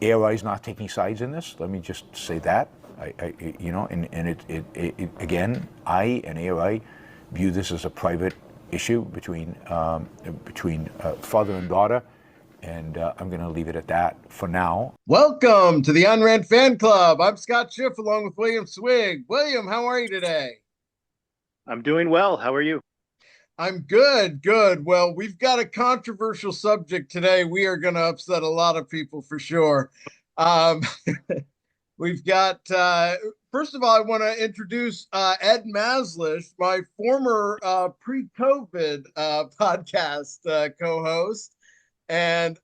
ARI's not taking sides in this. Let me just say that. Again, I and ARI view this as a private issue between father and daughter, and I'm going to leave it at that for now. Welcome to the Ayn Rand Fan Club. I'm Scott Schiff along with William Swig. William, how are you today? I'm doing well. How are you? I'm good. Well, we've got a controversial subject today. We are going to upset a lot of people for sure. We've got, first of all, I want to introduce Ed Mazlish, my former pre-COVID podcast co-host. And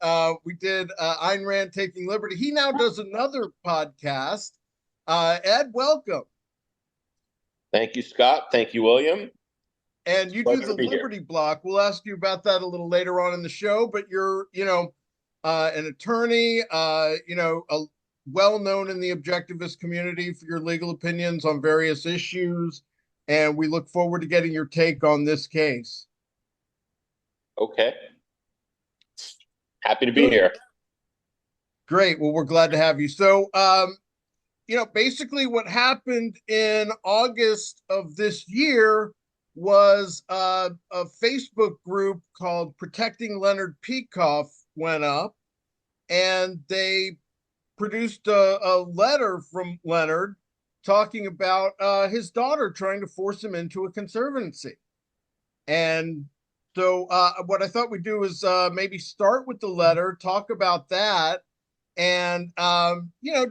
we did Ayn Rand Taking Liberty. He now does another podcast. Ed, welcome. Thank you, Scott. Thank you, William. And you do the Liberty Block. We'll ask you about that a little later on in the show, but you're, an attorney, well-known in the objectivist community for your legal opinions on various issues. And we look forward to getting your take on this case. Okay. Happy to be here. Great. Well, we're glad to have you. So, basically what happened in August of this year was a Facebook group called Protecting Leonard Peikoff went up, and they produced a letter from Leonard talking about his daughter trying to force him into a conservancy. And so what I thought we'd do is maybe start with the letter, talk about that, and,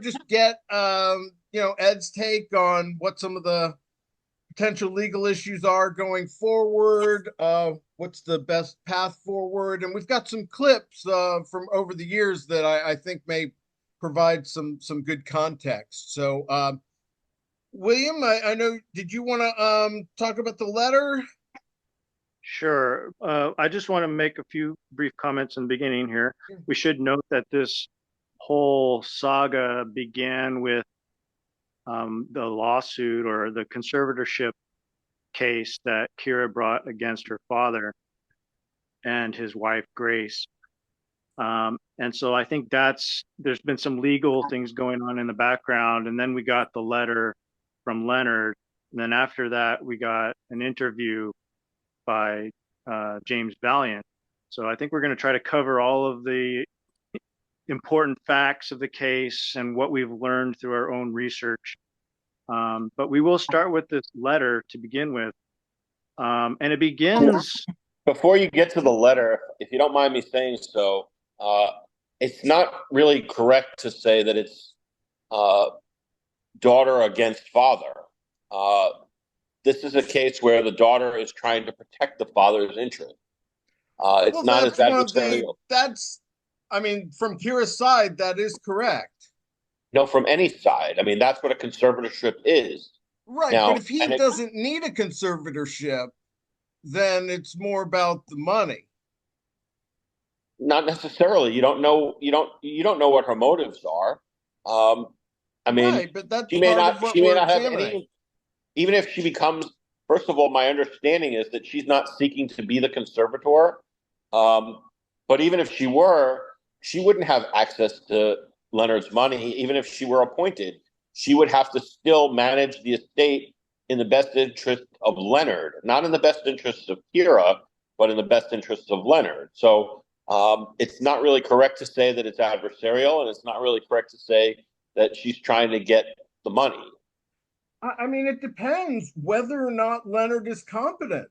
just get, Ed's take on what some of the potential legal issues are going forward, what's the best path forward. And we've got some clips from over the years that I think may provide some good context. So, William, I know, did you want to talk about the letter? Sure. I just want to make a few brief comments in the beginning here. We should note that this whole saga began with the lawsuit or the conservatorship case that Kira brought against her father and his wife, Grace. And so I think there's been some legal things going on in the background. And then we got the letter from Leonard. And then after that, we got an interview by James Valliant. So I think we're going to try to cover all of the important facts of the case and what we've learned through our own research. But we will start with this letter to begin with. And it begins... Before you get to the letter, if you don't mind me saying so, it's not really correct to say that it's daughter against father. This is a case where the daughter is trying to protect the father's interest. It's not as adversarial. From Kira's side, that is correct. No, from any side. I mean, that's what a conservatorship is. Right, now, but if he doesn't need a conservatorship, then it's more about the money. Not necessarily. You don't know what her motives are. Right, but that's she may not have any. Even if she becomes, first of all, my understanding is that she's not seeking to be the conservator. But even if she were, she wouldn't have access to Leonard's money. Even if she were appointed, she would have to still manage the estate in the best interest of Leonard, not in the best interest of Kira, but in the best interest of Leonard. So it's not really correct to say that it's adversarial, and it's not really correct to say that she's trying to get the money. I mean, it depends whether or not Leonard is competent.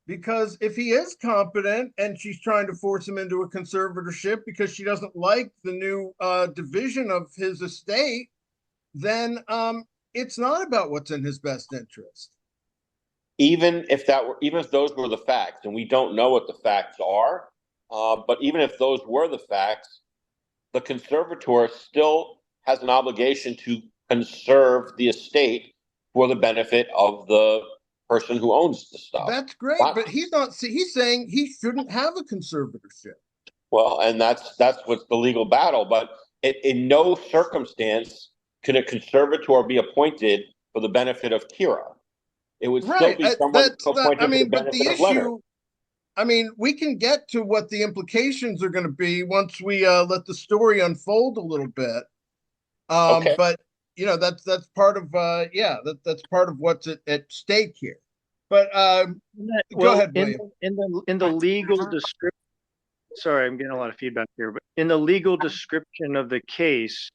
Because if he is competent and she's trying to force him into a conservatorship because she doesn't like the new division of his estate, then it's not about what's in his best interest. Even if those were the facts, and we don't know what the facts are, but even if those were the facts, the conservator still has an obligation to conserve the estate for the benefit of the person who owns the stuff. That's great, but he's saying he shouldn't have a conservatorship. Well, and that's what's the legal battle. But in no circumstance can a conservator be appointed for the benefit of Kira. It would still be someone appointed for the benefit of Leonard. I mean, we can get to what the implications are going to be once we let the story unfold a little bit. Okay. But that's part of that's part of what's at stake here. But go ahead, William. In the legal description, sorry, I'm getting a lot of feedback here, but in the legal description of the case,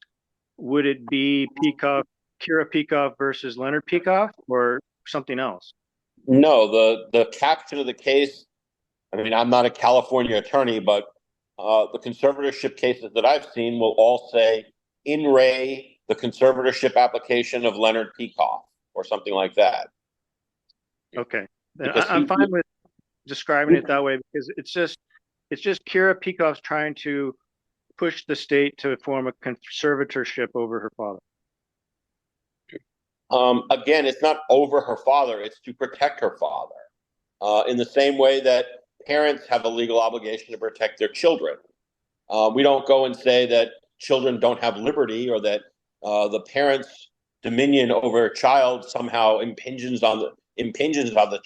would it be Kira Peikoff versus Leonard Peikoff, or something else? No, the caption of the case, I mean, I'm not a California attorney, but the conservatorship cases that I've seen will all say in re the conservatorship application of Leonard Peikoff or something like that. Okay, I'm fine with describing it that way, because it's just Kira Peikoff's trying to push the state to form a conservatorship over her father. Again, it's not over her father, it's to protect her father. In the same way that parents have a legal obligation to protect their children. We don't go and say that children don't have liberty, or that the parent's dominion over a child somehow infringes on the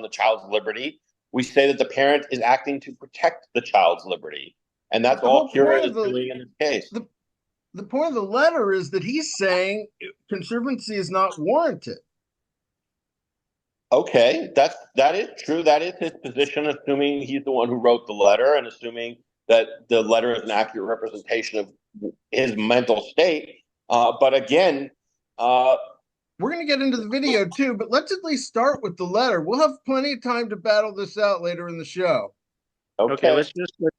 child's liberty. We say that the parent is acting to protect the child's liberty. And that's all Kira is doing in this case. The point of the letter is that he's saying conservancy is not warranted. Okay, that is true. That is his position, assuming he's the one who wrote the letter and assuming that the letter is an accurate representation of his mental state. But again, we're going to get into the video too, but let's at least start with the letter. We'll have plenty of time to battle this out later in the show. Okay, let's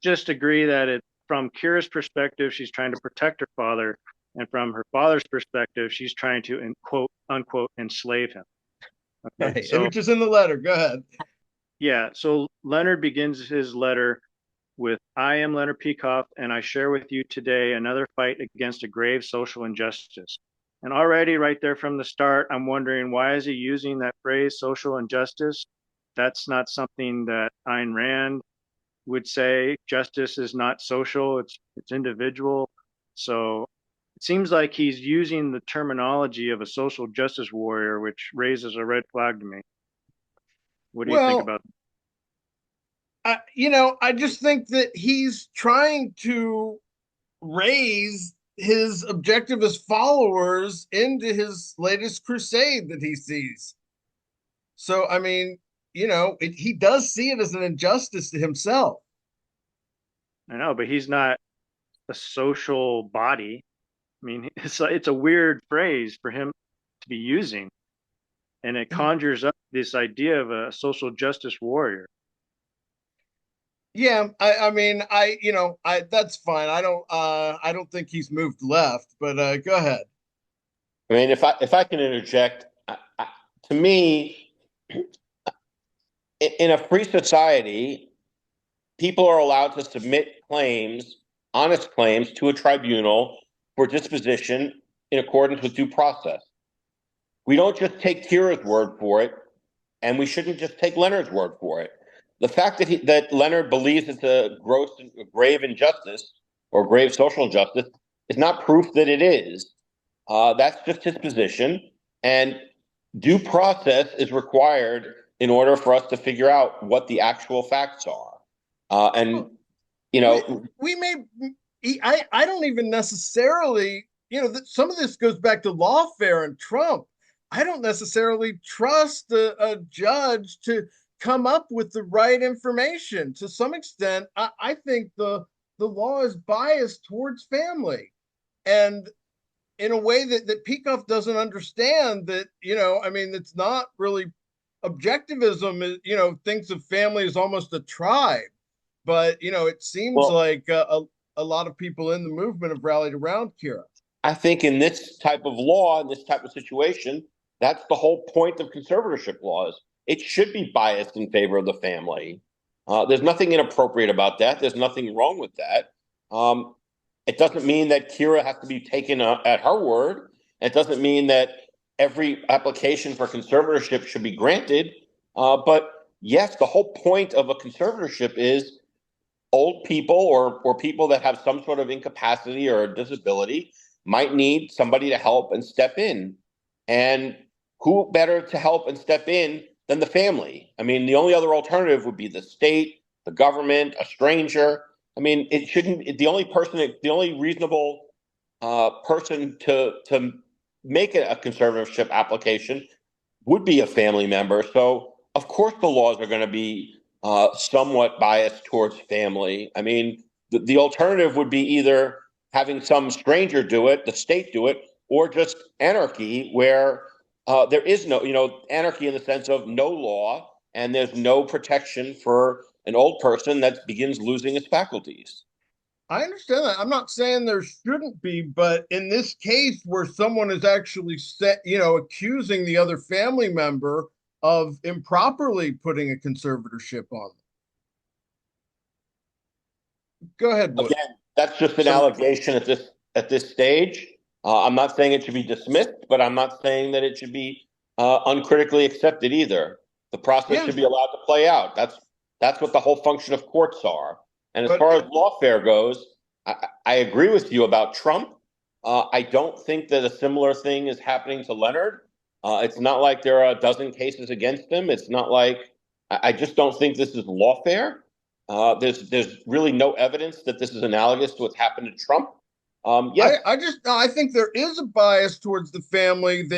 just agree that from Kira's perspective, she's trying to protect her father, and from her father's perspective, she's trying to quote unquote enslave him. Okay, so, which is in the letter. Go ahead. Yeah, so Leonard begins his letter with, "I am Leonard Peikoff, and I share with you today another fight against a grave social injustice." And already right there from the start, I'm wondering, why is he using that phrase, social injustice? That's not something that Ayn Rand would say. Justice is not social, it's individual. So it seems like he's using the terminology of a social justice warrior, which raises a red flag to me. What do you think about that? I just think that he's trying to raise his objectivist followers into his latest crusade that he sees. So, I mean, he does see it as an injustice to himself. I know, but he's not a social body. I mean, it's a weird phrase for him to be using, and it conjures up this idea of a social justice warrior. Yeah, I mean, that's fine. I don't think he's moved left, but go ahead. I mean, if I can interject, to me, in a free society, people are allowed to submit claims, honest claims, to a tribunal for disposition in accordance with due process. We don't just take Kira's word for it, and we shouldn't just take Leonard's word for it. The fact that Leonard believes it's a grave injustice or grave social injustice is not proof that it is. That's just his position, and due process is required in order for us to figure out what the actual facts are. I don't even necessarily, some of this goes back to lawfare and Trump. I don't necessarily trust a judge to come up with the right information. To some extent, I think the law is biased towards family, and in a way that Peikoff doesn't understand. That it's not really objectivism. Thinks of family as almost a tribe, but it seems like a lot of people in the movement have rallied around Kira. I think in this type of law, in this type of situation, that's the whole point of conservatorship laws. It should be biased in favor of the family. There's nothing inappropriate about that. There's nothing wrong with that. It doesn't mean that Kira has to be taken at her word. It doesn't mean that every application for conservatorship should be granted. But yes, the whole point of a conservatorship is old people or people that have some sort of incapacity or disability might need somebody to help and step in. And who better to help and step in than the family. I mean, the only other alternative would be the state, the government, a stranger. I mean, it shouldn't. The only reasonable person to make a conservatorship application would be a family member. So, of course, the laws are going to be somewhat biased towards family. I mean, the alternative would be either having some stranger do it, the state do it, or just anarchy, where there is no, anarchy in the sense of no law and there's no protection for an old person that begins losing its faculties. I understand that. I'm not saying there shouldn't be, but in this case where someone is actually accusing the other family member of improperly putting a conservatorship on them. Go ahead, Wood. Again, that's just an allegation at this stage. I'm not saying it should be dismissed, but I'm not saying that it should be uncritically accepted either. The process should be allowed to play out. That's what the whole function of courts are. And as far as lawfare goes, I agree with you about Trump. I don't think that a similar thing is happening to Leonard. It's not like there are a dozen cases against him. It's not like I just don't think this is lawfare. There's really no evidence that this is analogous to what's happened to Trump. Yes. I think there is a bias towards the family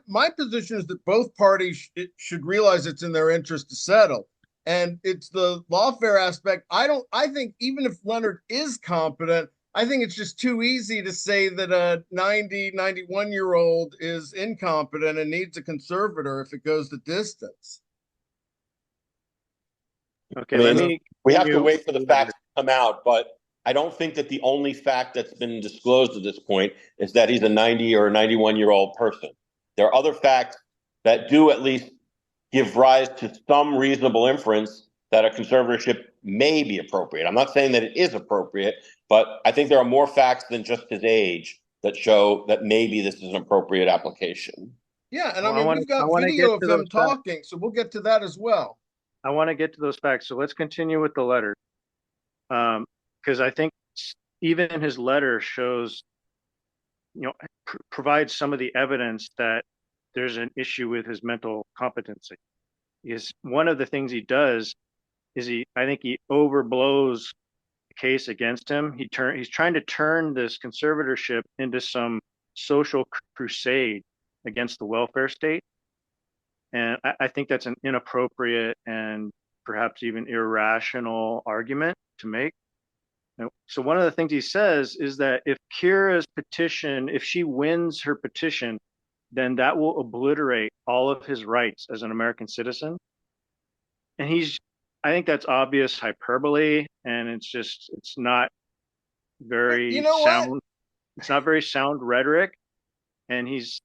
my position is that both parties should realize it's in their interest to settle. And it's the lawfare aspect. I think even if Leonard is competent, I think it's just too easy to say that a 91-year-old is incompetent and needs a conservator if it goes the distance. Okay, we have to wait for the facts to come out, but I don't think that the only fact that's been disclosed at this point is that he's a 90 or a 91-year-old person. There are other facts that do at least give rise to some reasonable inference that a conservatorship may be appropriate. I'm not saying that it is appropriate, but I think there are more facts than just his age that show that maybe this is an appropriate application. Yeah, and we've got video of him talking, so we'll get to that as well. I want to get to those facts, so let's continue with the letter. Because I think even his letter shows, provides some of the evidence that there's an issue with his mental competency. Is one of the things he does is I think he overblows the case against him. He's trying to turn this conservatorship into some social crusade against the welfare state. And I think that's an inappropriate and perhaps even irrational argument to make. So one of the things he says is that if if she wins her petition, then that will obliterate all of his rights as an American citizen. And I think that's obvious hyperbole, and it's not very sound. It's not very sound rhetoric. And he's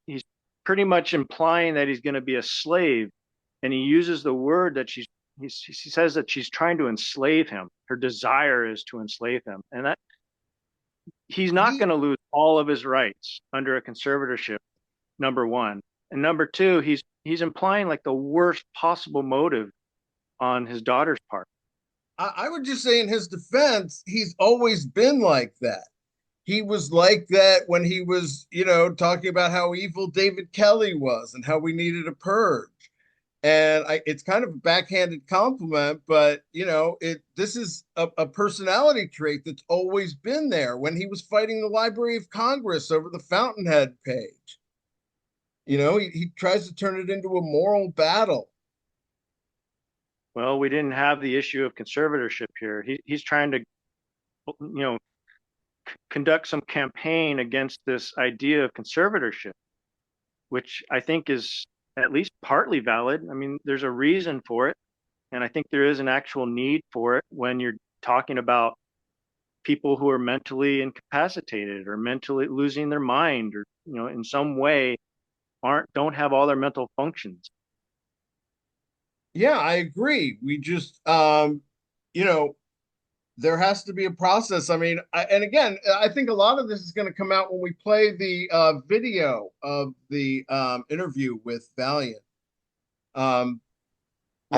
pretty much implying that he's going to be a slave. And he uses the word that he says that she's trying to enslave him. Her desire is to enslave him. And that he's not going to lose all of his rights under a conservatorship, number one. And number two, he's implying like the worst possible motive on his daughter's part. I would just say in his defense, he's always been like that. He was like that when he was, talking about how evil David Kelly was and how we needed a purge. And it's kind of a backhanded compliment, but this is a personality trait that's always been there. When he was fighting the Library of Congress over the Fountainhead page, he tries to turn it into a moral battle. Well, we didn't have the issue of conservatorship here. He's trying to, conduct some campaign against this idea of conservatorship, which I think is at least partly valid. I mean, there's a reason for it. And I think there is an actual need for it when you're talking about people who are mentally incapacitated or mentally losing their mind or, in some way don't have all their mental functions. Yeah, I agree. We just, there has to be a process. I mean, and again, I think a lot of this is going to come out when we play the video of the interview with Valliant. I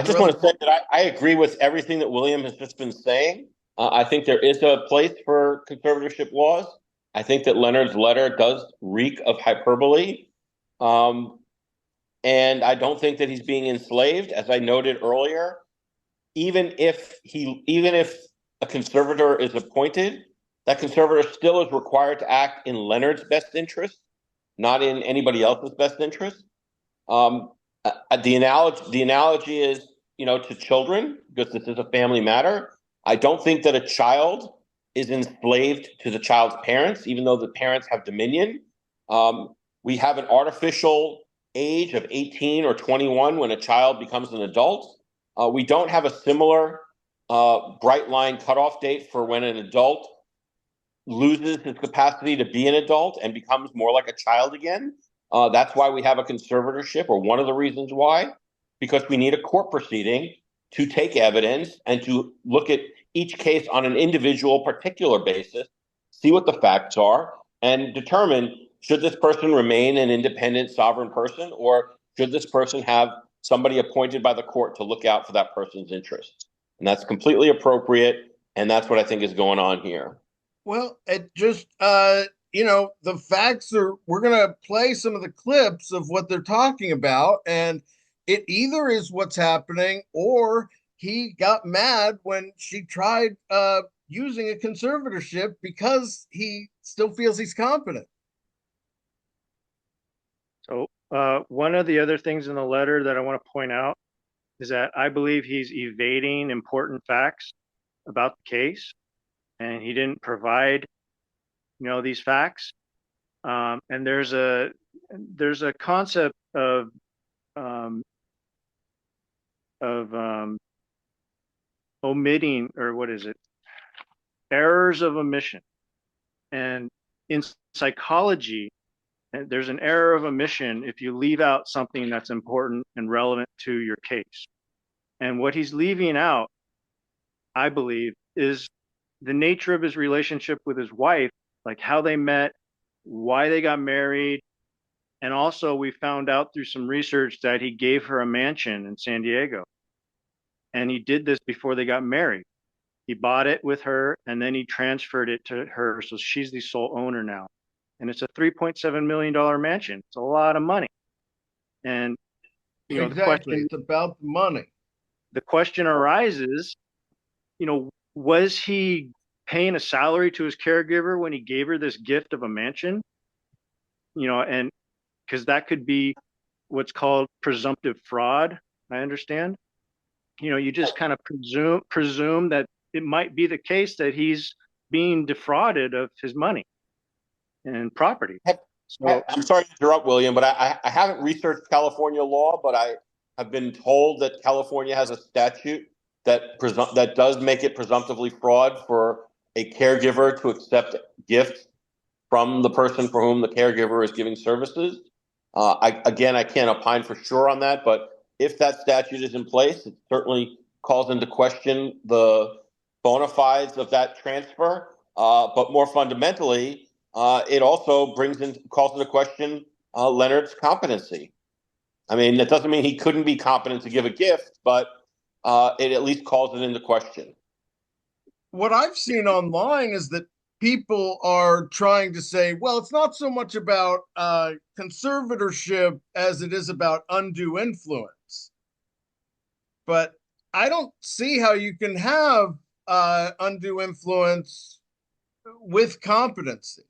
just want to say that I agree with everything that William has just been saying. I think there is a place for conservatorship laws. I think that Leonard's letter does reek of hyperbole. and I don't think that he's being enslaved. As I noted earlier, even if a conservator is appointed, that conservator still is required to act in Leonard's best interest, not in anybody else's best interest. The analogy is, to children, because this is a family matter. I don't think that a child is enslaved to the child's parents, even though the parents have dominion. We have an artificial age of 18 or 21 when a child becomes an adult. We don't have a similar bright line cutoff date for when an adult loses his capacity to be an adult and becomes more like a child again. That's why we have a conservatorship, or one of the reasons why, because we need a court proceeding to take evidence and to look at each case on an individual, particular basis, see what the facts are, and determine, should this person remain an independent, sovereign person, or should this person have somebody appointed by the court to look out for that person's interests? And that's completely appropriate, and that's what I think is going on here. Well, it just, the facts are, we're going to play some of the clips of what they're talking about, and it either is what's happening, or he got mad when she tried using a conservatorship because he still feels he's competent. So one of the other things in the letter that I want to point out is that I believe he's evading important facts about the case, and he didn't provide, these facts. And there's a concept of omitting, or what is it? Errors of omission. And in psychology, there's an error of omission if you leave out something that's important and relevant to your case. And what he's leaving out, I believe, is the nature of his relationship with his wife, like how they met, why they got married. And also we found out through some research that he gave her a mansion in San Diego. And he did this before they got married. He bought it with her, and then he transferred it to her. So she's the sole owner now. And it's a $3.7 million mansion. It's a lot of money. And, Exactly. The question, it's about the money. The question arises, was he paying a salary to his caregiver when he gave her this gift of a mansion? And because that could be what's called presumptive fraud, I understand. You just kind of presume that it might be the case that he's being defrauded of his money and property. I'm sorry to interrupt, William, but I haven't researched California law, but I have been told that California has a statute that does make it presumptively fraud for a caregiver to accept gifts from the person for whom the caregiver is giving services. I can't opine for sure on that, but if that statute is in place, it certainly calls into question the bona fides of that transfer. But more fundamentally, it also calls into question Leonard's competency. I mean, that doesn't mean he couldn't be competent to give a gift, but it at least calls it into question. What I've seen online is that people are trying to say, well, it's not so much about conservatorship as it is about undue influence. But I don't see how you can have undue influence with competency.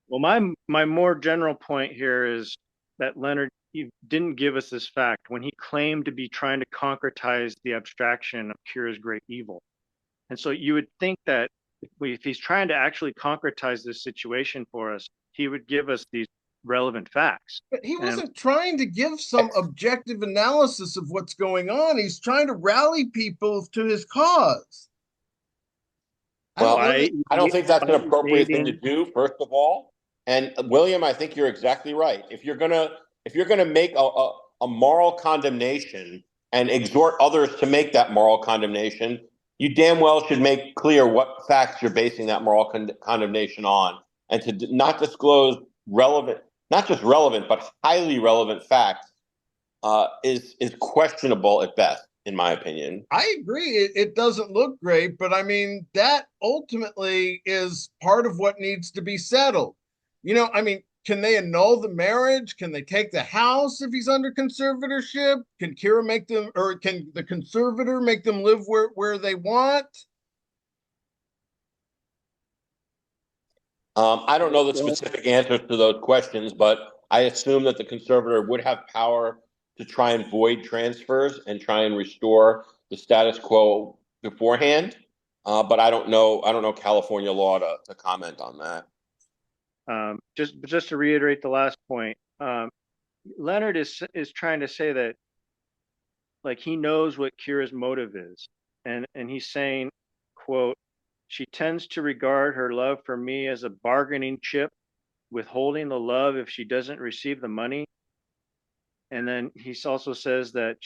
Well, my more general point here is that Leonard didn't give us this fact when he claimed to be trying to concretize the abstraction of Kira's great evil. And so you would think that if he's trying to actually concretize this situation for us, he would give us these relevant facts. But he wasn't trying to give some objective analysis of what's going on. He's trying to rally people to his cause. Well, I don't think that's an appropriate thing to do, first of all. And William, I think you're exactly right. If you're gonna make a moral condemnation and exhort others to make that moral condemnation, you damn well should make clear what facts you're basing that moral condemnation on, and to not disclose not just relevant, but highly relevant facts is questionable at best, in my opinion. I agree. It doesn't look great, but I mean, that ultimately is part of what needs to be settled. can they annul the marriage? Can they take the house if he's under conservatorship? Can Kira make them, or can the conservator make them live where they want? I don't know the specific answers to those questions, but I assume that the conservator would have power to try and void transfers and try and restore the status quo beforehand. But I don't know California law to comment on that. Just to reiterate the last point, Leonard is trying to say that, like, he knows what Kira's motive is, and he's saying, quote, "She tends to regard her love for me as a bargaining chip, withholding the love if she doesn't receive the money." And then he also says that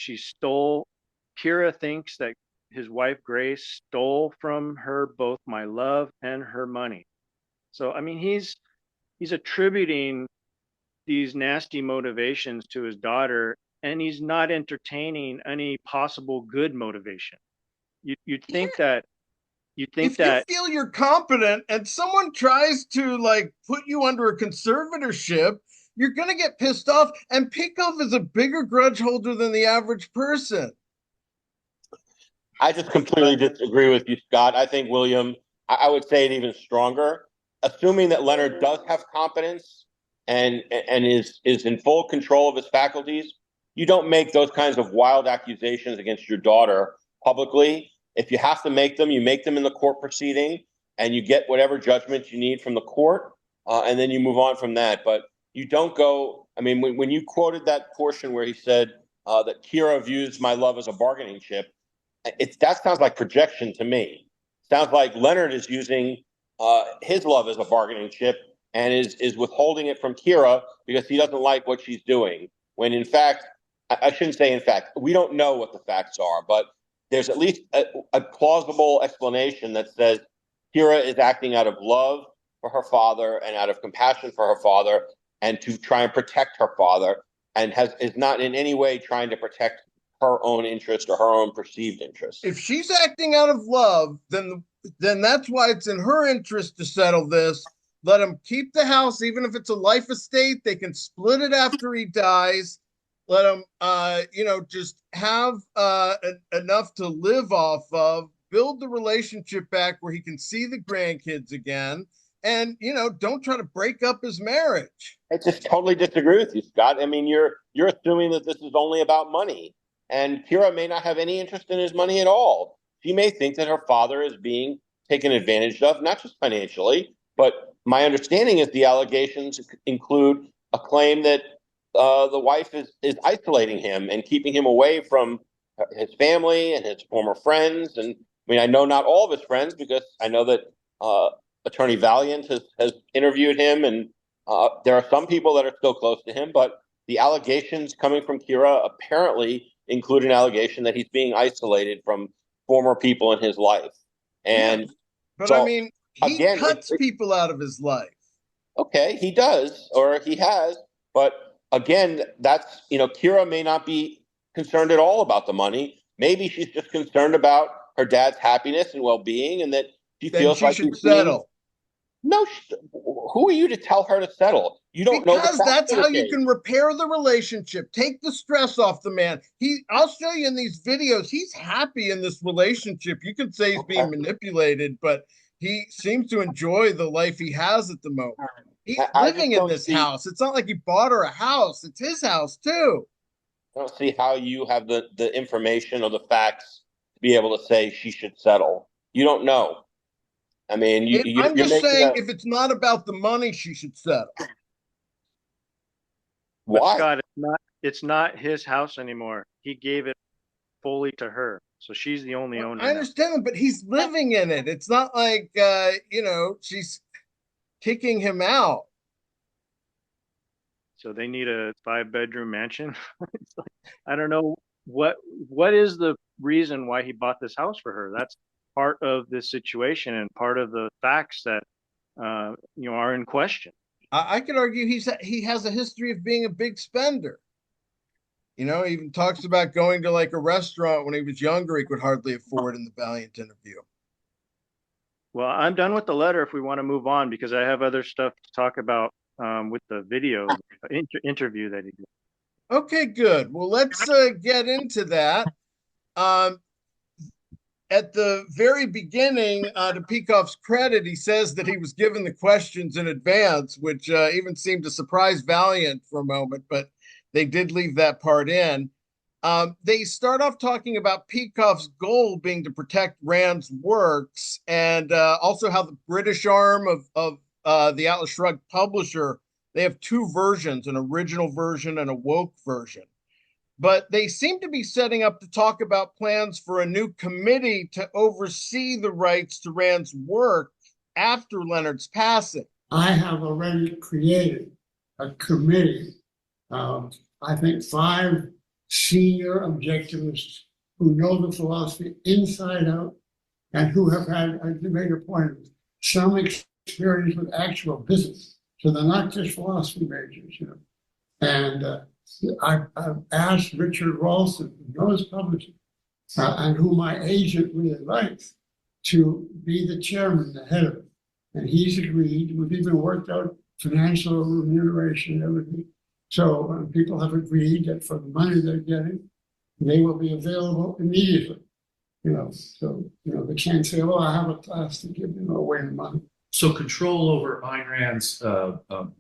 Kira thinks that his wife Grace stole from her both my love and her money. So, I mean, he's attributing these nasty motivations to his daughter, and he's not entertaining any possible good motivation. You'd think that you feel you're competent and someone tries to like put you under a conservatorship, you're going to get pissed off. And Peikoff is a bigger grudge holder than the average person. I just completely disagree with you, Scott. I think, William, I would say it even stronger. Assuming that Leonard does have competence and is in full control of his faculties, you don't make those kinds of wild accusations against your daughter publicly. If you have to make them, you make them in the court proceeding, and you get whatever judgment you need from the court, and then you move on from that. But you don't go. I mean, when you quoted that portion where he said that Kira views my love as a bargaining chip, that sounds like projection to me. Sounds like Leonard is using his love as a bargaining chip and is withholding it from Kira because he doesn't like what she's doing. When in fact, I shouldn't say in fact, we don't know what the facts are, but there's at least a plausible explanation that says Kira is acting out of love for her father and out of compassion for her father and to try and protect her father, and is not in any way trying to protect her own interest or her own perceived interest. If she's acting out of love, then that's why it's in her interest to settle this. Let him keep the house, even if it's a life estate. They can split it after he dies. Let him, just have enough to live off of, build the relationship back where he can see the grandkids again, and, don't try to break up his marriage. I just totally disagree with you, Scott. I mean, you're assuming that this is only about money, and Kira may not have any interest in his money at all. She may think that her father is being taken advantage of, not just financially, but my understanding is the allegations include a claim that the wife is isolating him and keeping him away from his family and his former friends. And I mean, I know not all of his friends because I know that Attorney Valliant has interviewed him, and there are some people that are still close to him, but the allegations coming from Kira apparently include an allegation that he's being isolated from former people in his life. And but so, I mean, he cuts people out of his life. Okay, he does, or he has, but again, that's, Kira may not be concerned at all about the money. Maybe she's just concerned about her dad's happiness and well-being, and that she feels like she should settle. No, who are you to tell her to settle? You don't know. Because that's how you can repair the relationship. Take the stress off the man. I'll show you in these videos. He's happy in this relationship. You could say he's being manipulated, but he seems to enjoy the life he has at the moment. He's living in this house. It's not like he bought her a house. It's his house too. I don't see how you have the information or the facts to be able to say she should settle. You don't know. I mean, I'm just saying, if it's not about the money, she should settle. Why? Scott, it's not his house anymore. He gave it fully to her, so she's the only owner. I understand that, but he's living in it. It's not like she's kicking him out. So they need a 5-bedroom mansion. I don't know what is the reason why he bought this house for her. That's part of this situation and part of the facts that are in question. I could argue he has a history of being a big spender. He even talks about going to like a restaurant when he was younger he could hardly afford in the Valliant interview. Well, I'm done with the letter if we want to move on, because I have other stuff to talk about with the video interview that he did. Okay, good. Well, let's get into that. At the very beginning, to Peikoff's credit, he says that he was given the questions in advance, which even seemed to surprise Valliant for a moment, but they did leave that part in. They start off talking about Peikoff's goal being to protect Rand's works, and also how the British arm of the Atlas Shrugged publisher, they have two versions, an original version and a woke version. But they seem to be setting up to talk about plans for a new committee to oversee the rights to Rand's work after Leonard's passing. I have already created a committee of, I think, 5 senior objectivists who know the philosophy inside out and who have had, I made a point, some experience with actual business. So they're not just philosophy majors, you know. And I've asked Richard Ralston, who knows publishing, and who my agent really likes, to be the chairman, the head of it. And he's agreed. We've even worked out financial remuneration and everything. So people have agreed that for the money they're getting, they will be available immediately. You know, so they can't say, "Oh, I have a class to give away the money." So control over Ayn Rand's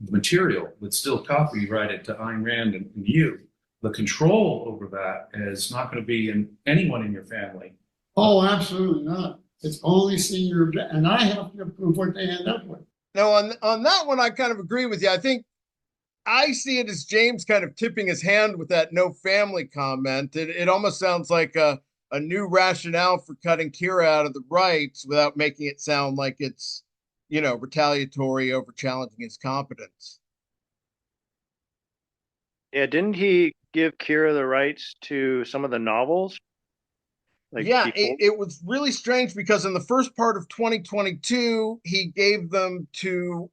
material would still copyrighted to Ayn Rand and you. The control over that is not going to be in anyone in your family. Oh, absolutely not. It's only senior, and I have to approve what they end up with. Now, on that one, I kind of agree with you. I think I see it as James kind of tipping his hand with that no family comment. It almost sounds like a new rationale for cutting Kira out of the rights without making it sound like it's, retaliatory over challenging his competence. Yeah, didn't he give Kira the rights to some of the novels? It was really strange because in the first part of 2022, he gave them to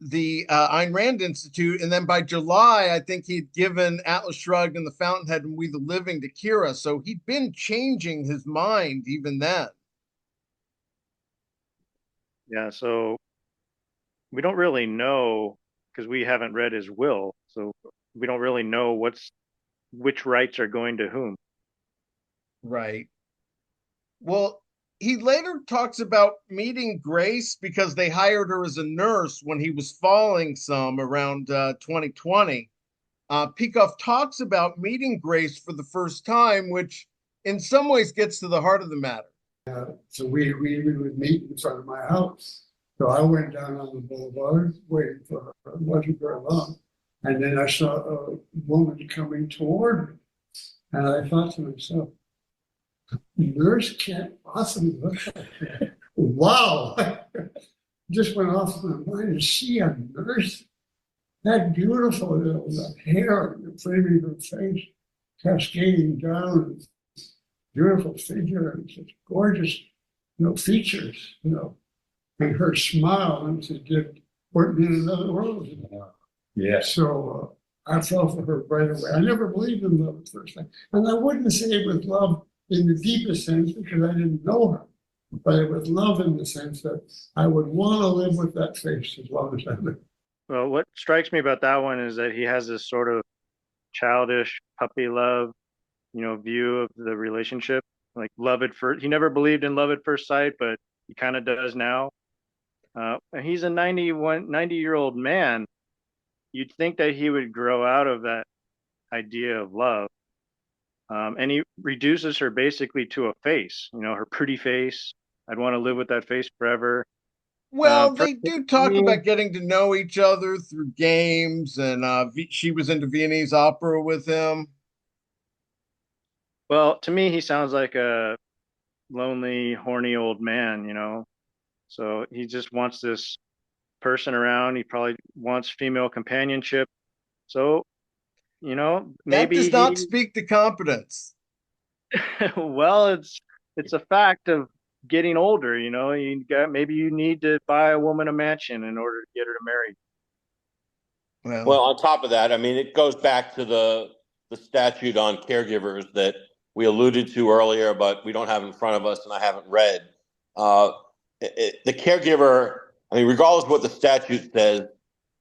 the Ayn Rand Institute. And then by July, I think he'd given Atlas Shrugged and The Fountainhead and We the Living to Kira. So he'd been changing his mind even then. Yeah, so we don't really know because we haven't read his will. So we don't really know which rights are going to whom. Right. Well, he later talks about meeting Grace because they hired her as a nurse when he was falling some around 2020. Peikoff talks about meeting Grace for the first time, which in some ways gets to the heart of the matter. So we would meet in front of my house. So I went down on the boulevard waiting for her. It wasn't very long. And then I saw a woman coming toward me. And I thought to myself, nurse can't possibly look like that. Wow. Just went off my mind. Is she a nurse? That beautiful that hair and the framing of her face cascading down. Beautiful figure and such gorgeous, features, and her smile, and it did put me in another world. Yeah. So I fell for her right away. I never believed in love at first time, and I wouldn't say it was love in the deepest sense because I didn't know her, but it was love in the sense that I would want to live with that face as long as I lived. Well, what strikes me about that one is that he has this sort of childish puppy love view of the relationship, like love at first. He never believed in love at first sight, but he kind of does now. And he's a 90-year-old man. You'd think that he would grow out of that idea of love. And he reduces her basically to a face, her pretty face. I'd want to live with that face forever. Well, they do talk about getting to know each other through games, and she was into Viennese opera with him. Well, to me, he sounds like a lonely, horny old man, So he just wants this person around. He probably wants female companionship. So, maybe that does not speak to competence. Well, it's a fact of getting older. Maybe you need to buy a woman a mansion in order to get her to marry. Well, on top of that, it goes back to the statute on caregivers that we alluded to earlier, but we don't have in front of us, and I haven't read. The caregiver, regardless of what the statute says,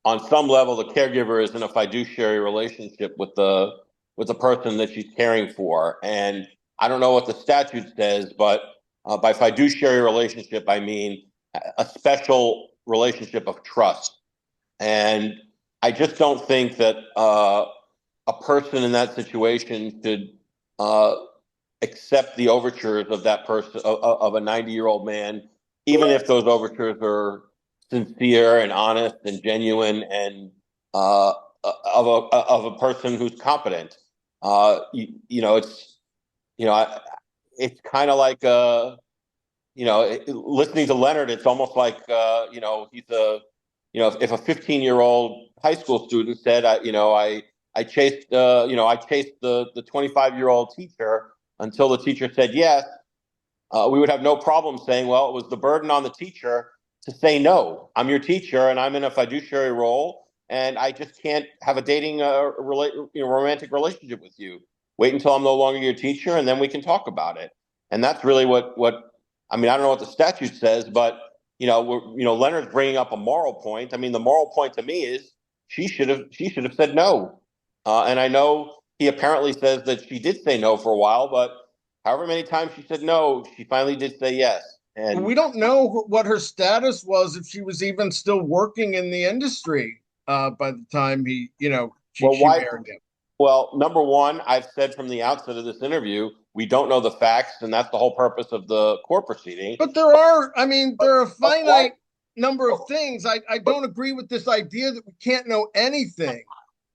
on some level, the caregiver is in a fiduciary relationship with the person that she's caring for. And I don't know what the statute says, but by fiduciary relationship, I mean a special relationship of trust. And I just don't think that a person in that situation should accept the overtures of that person, of a 90-year-old man, even if those overtures are sincere and honest and genuine and of a person who's competent. It's it's kind of like listening to Leonard. It's almost like he's a if a 15-year-old high school student said, I chased the 25-year-old teacher until the teacher said yes, we would have no problem saying, well, it was the burden on the teacher to say no. I'm your teacher, and I'm in a fiduciary role, and I just can't have a dating romantic relationship with you. Wait until I'm no longer your teacher, and then we can talk about it. And that's really what I mean. I don't know what the statute says, but Leonard's bringing up a moral point. I mean, the moral point to me is she should have said no. And I know he apparently says that she did say no for a while, but however many times she said no, she finally did say yes. And we don't know what her status was, if she was even still working in the industry by the time she married him. Well, number one, I've said from the outset of this interview, we don't know the facts, and that's the whole purpose of the court proceeding. But there are a finite number of things. I don't agree with this idea that we can't know anything.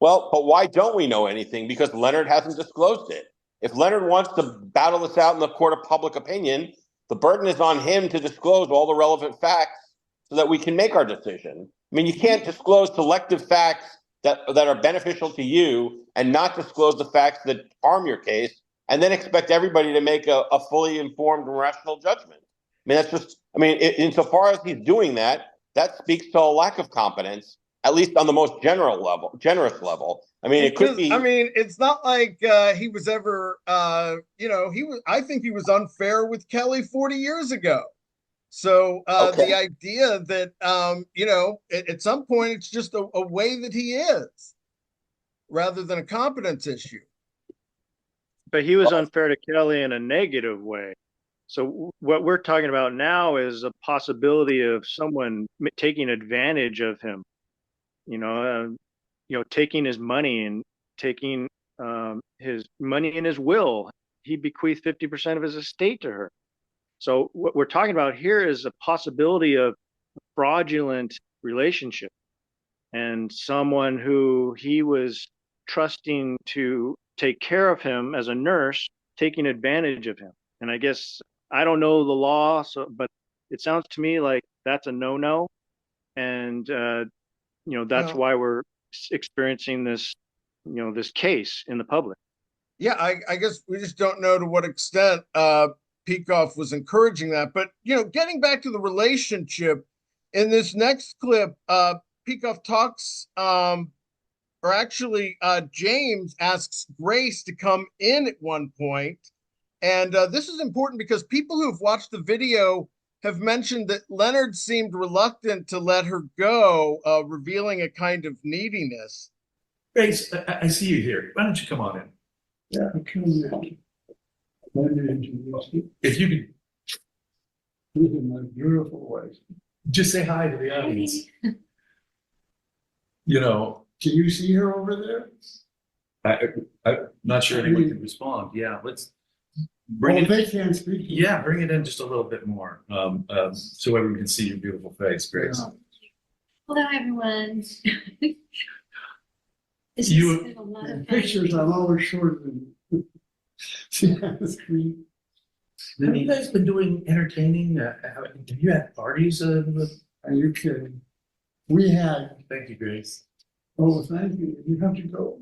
Well, but why don't we know anything? Because Leonard hasn't disclosed it. If Leonard wants to battle this out in the court of public opinion, the burden is on him to disclose all the relevant facts so that we can make our decision. I mean, you can't disclose selective facts that are beneficial to you and not disclose the facts that harm your case, and then expect everybody to make a fully informed and rational judgment. I mean, that's just, insofar as he's doing that, that speaks to a lack of competence, at least on the most generous level. I mean, it could be. I mean, it's not like he was ever, I think he was unfair with Kelly 40 years ago. So okay. The idea that, at some point it's just a way that he is rather than a competence issue. But he was unfair to Kelly in a negative way. So what we're talking about now is a possibility of someone taking advantage of him, taking his money and taking his money in his will. He bequeathed 50% of his estate to her. So what we're talking about here is a possibility of a fraudulent relationship, and someone who he was trusting to take care of him as a nurse, taking advantage of him. And I guess I don't know the law, but it sounds to me like that's a no-no. And, that's why we're experiencing this, this case in the public. Yeah, I guess we just don't know to what extent Peikoff was encouraging that. But, getting back to the relationship, in this next clip, Peikoff talks, James asks Grace to come in at one point. And this is important because people who've watched the video have mentioned that Leonard seemed reluctant to let her go, revealing a kind of neediness. Grace, I see you here. Why don't you come on in? Yeah, come in. If you could. This is my beautiful wife. Just say hi to the audience. Can you see her over there? I'm not sure anyone can respond. Yeah, let's bring it. They can't speak. Yeah, bring it in just a little bit more, so everyone can see your beautiful face, Grace. Yeah. Hello, everyone. This You, has been a lot of fun. pictures, I'm always shorter than see on the screen. Have you guys been doing entertaining? Have you had parties? Are you kidding? We had. Thank you, Grace. Oh, thank you. You have to go.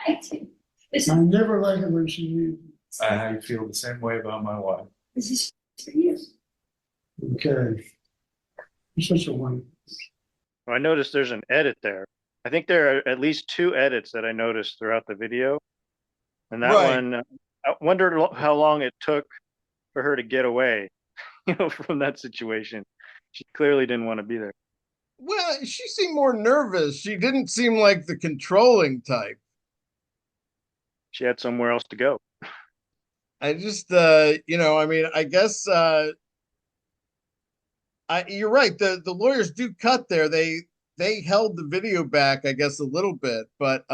I do. I never like it when she leaves. I feel the same way about my wife. This is for you. Okay. You're such a wonderful. I noticed there's an edit there. I think there are at least 2 edits that I noticed throughout the video. And that one, I wondered how long it took for her to get away, from that situation. She clearly didn't want to be there. Well, she seemed more nervous. She didn't seem like the controlling type. She had somewhere else to go. I just, I mean, I guess you're right. The lawyers do cut there. They held the video back, I guess, a little bit, but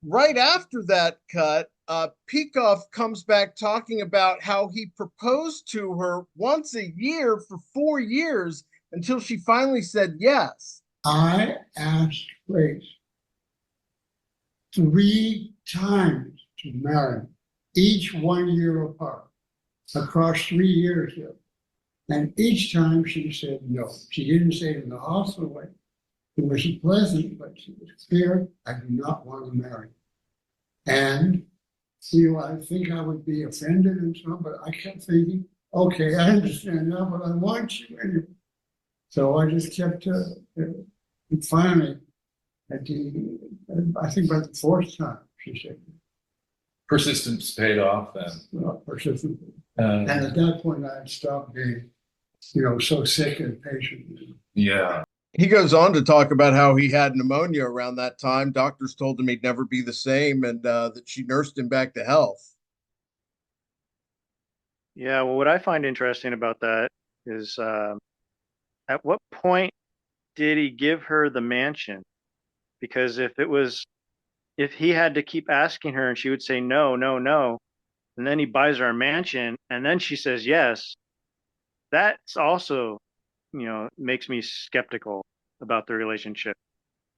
right after that cut, Peikoff comes back talking about how he proposed to her once a year for 4 years until she finally said yes. I asked Grace 3 times to marry, each 1 year apart, across 3 years here. And each time she said no. She didn't say it in the hostile way. It was pleasant, but she was clear, I do not want to marry. And I think I would be offended and so on, but I kept thinking, okay, I understand now, but I want you anyway. So I just kept, and finally, I think by the 4th time, she said, Persistence paid off then. persistent. And at that point, I had stopped being, so sick and patient. Yeah. He goes on to talk about how he had pneumonia around that time. Doctors told him he'd never be the same, and that she nursed him back to health. Yeah, well, what I find interesting about that is at what point did he give her the mansion? Because if he had to keep asking her and she would say no, no, no, and then he buys her a mansion and then she says yes, that's also, makes me skeptical about the relationship.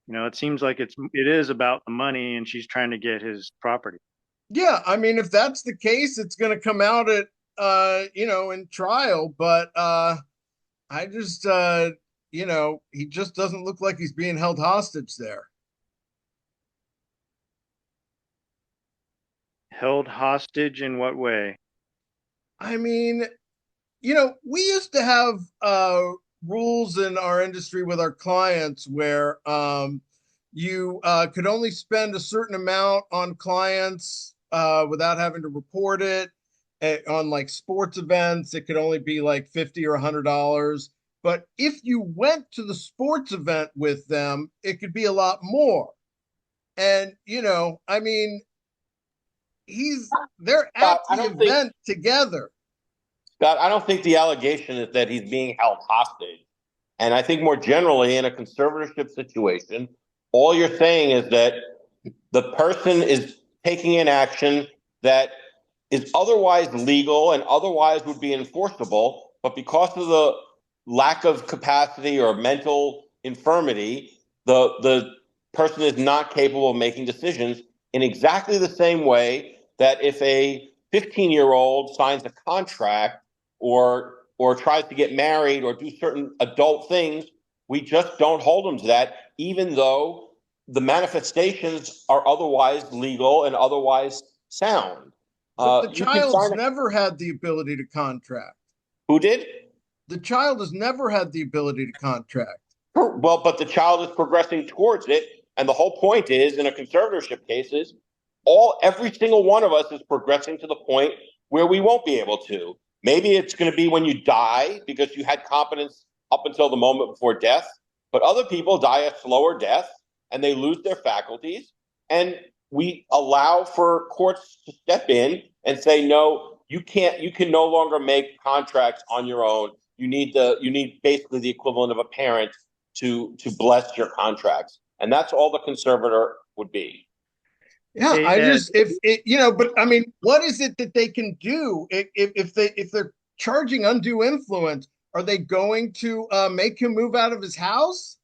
It seems like it is about the money and she's trying to get his property. Yeah, I mean, if that's the case, it's going to come out at in trial. But I just he just doesn't look like he's being held hostage there. Held hostage in what way? I mean, we used to have rules in our industry with our clients where you could only spend a certain amount on clients without having to report it. On like sports events, it could only be like $50 or $100. But if you went to the sports event with them, it could be a lot more. And I mean, they're at the event together. Scott, I don't think the allegation is that he's being held hostage. And I think more generally in a conservatorship situation, all you're saying is that the person is taking an action that is otherwise legal and otherwise would be enforceable, but because of the lack of capacity or mental infirmity, the person is not capable of making decisions in exactly the same way that if a 15-year-old signs a contract or tries to get married or do certain adult things, we just don't hold them to that, even though the manifestations are otherwise legal and otherwise sound. But the child's never had the ability to contract. Who did? The child has never had the ability to contract. Well, but the child is progressing towards it. And the whole point is, in a conservatorship case, is every single one of us is progressing to the point where we won't be able to. Maybe it's going to be when you die because you had competence up until the moment before death. But other people die a slower death and they lose their faculties. And we allow for courts to step in and say, no, you can't. You can no longer make contracts on your own. You need basically the equivalent of a parent to bless your contracts, and that's all the conservator would be. Yeah, but I mean, what is it that they can do if they're charging undue influence? Are they going to make him move out of his house?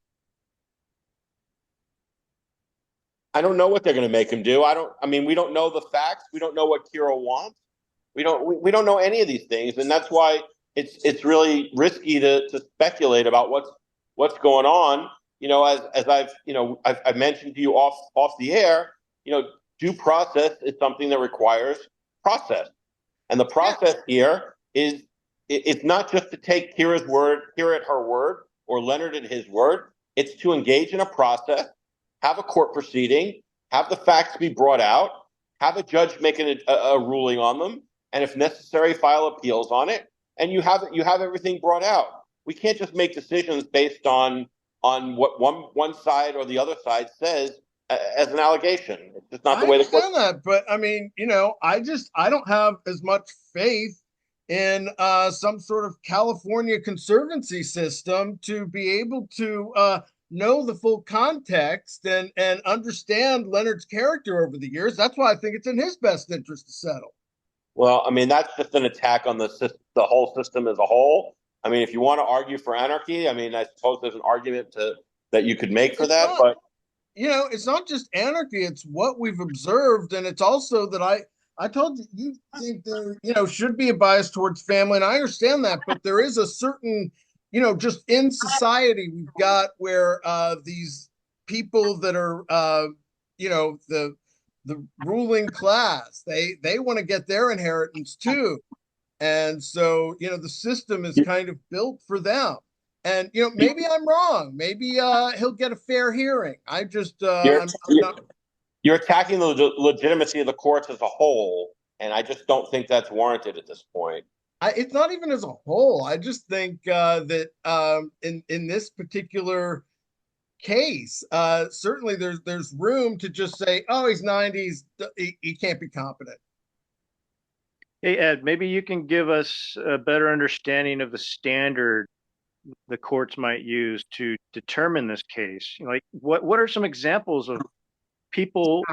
I don't know what they're going to make him do. We don't know the facts. We don't know what Kira wants. We don't know any of these things, and that's why it's really risky to speculate about what's going on. As I've mentioned to you off the air, due process is something that requires process, and the process here is it's not just to take Kira at her word, or Leonard at his word. It's to engage in a process, have a court proceeding, have the facts be brought out, have a judge make a ruling on them, and if necessary, file appeals on it. And you have everything brought out. We can't just make decisions based on on what one side or the other side says as an allegation. It's just not the I way the court. understand that, but I mean, I don't have as much faith in some sort of California conservancy system to be able to know the full context and understand Leonard's character over the years. That's why I think it's in his best interest to settle. Well, I mean, that's just an attack on the whole system as a whole. I mean, if you want to argue for anarchy, I mean, I suppose there's an argument that you could make for It's that, not, but it's not just anarchy, it's what we've observed. And it's also that I told you, you think there, should be a bias towards family. And I understand that, but there is a certain, just in society, we've got where these people that are, the ruling class, they want to get their inheritance too. And so, the system is kind of built for them. And maybe I'm wrong. Maybe he'll get a fair hearing. you're I'm you're, not. you're attacking the legitimacy of the courts as a whole, and I just don't think that's warranted at this point. It's not even as a whole. I just think that in this particular case, certainly there's room to just say, oh, he's 90s, he can't be competent. Hey, Ed, maybe you can give us a better understanding of the standard the courts might use to determine this case. Like, what are some examples of people,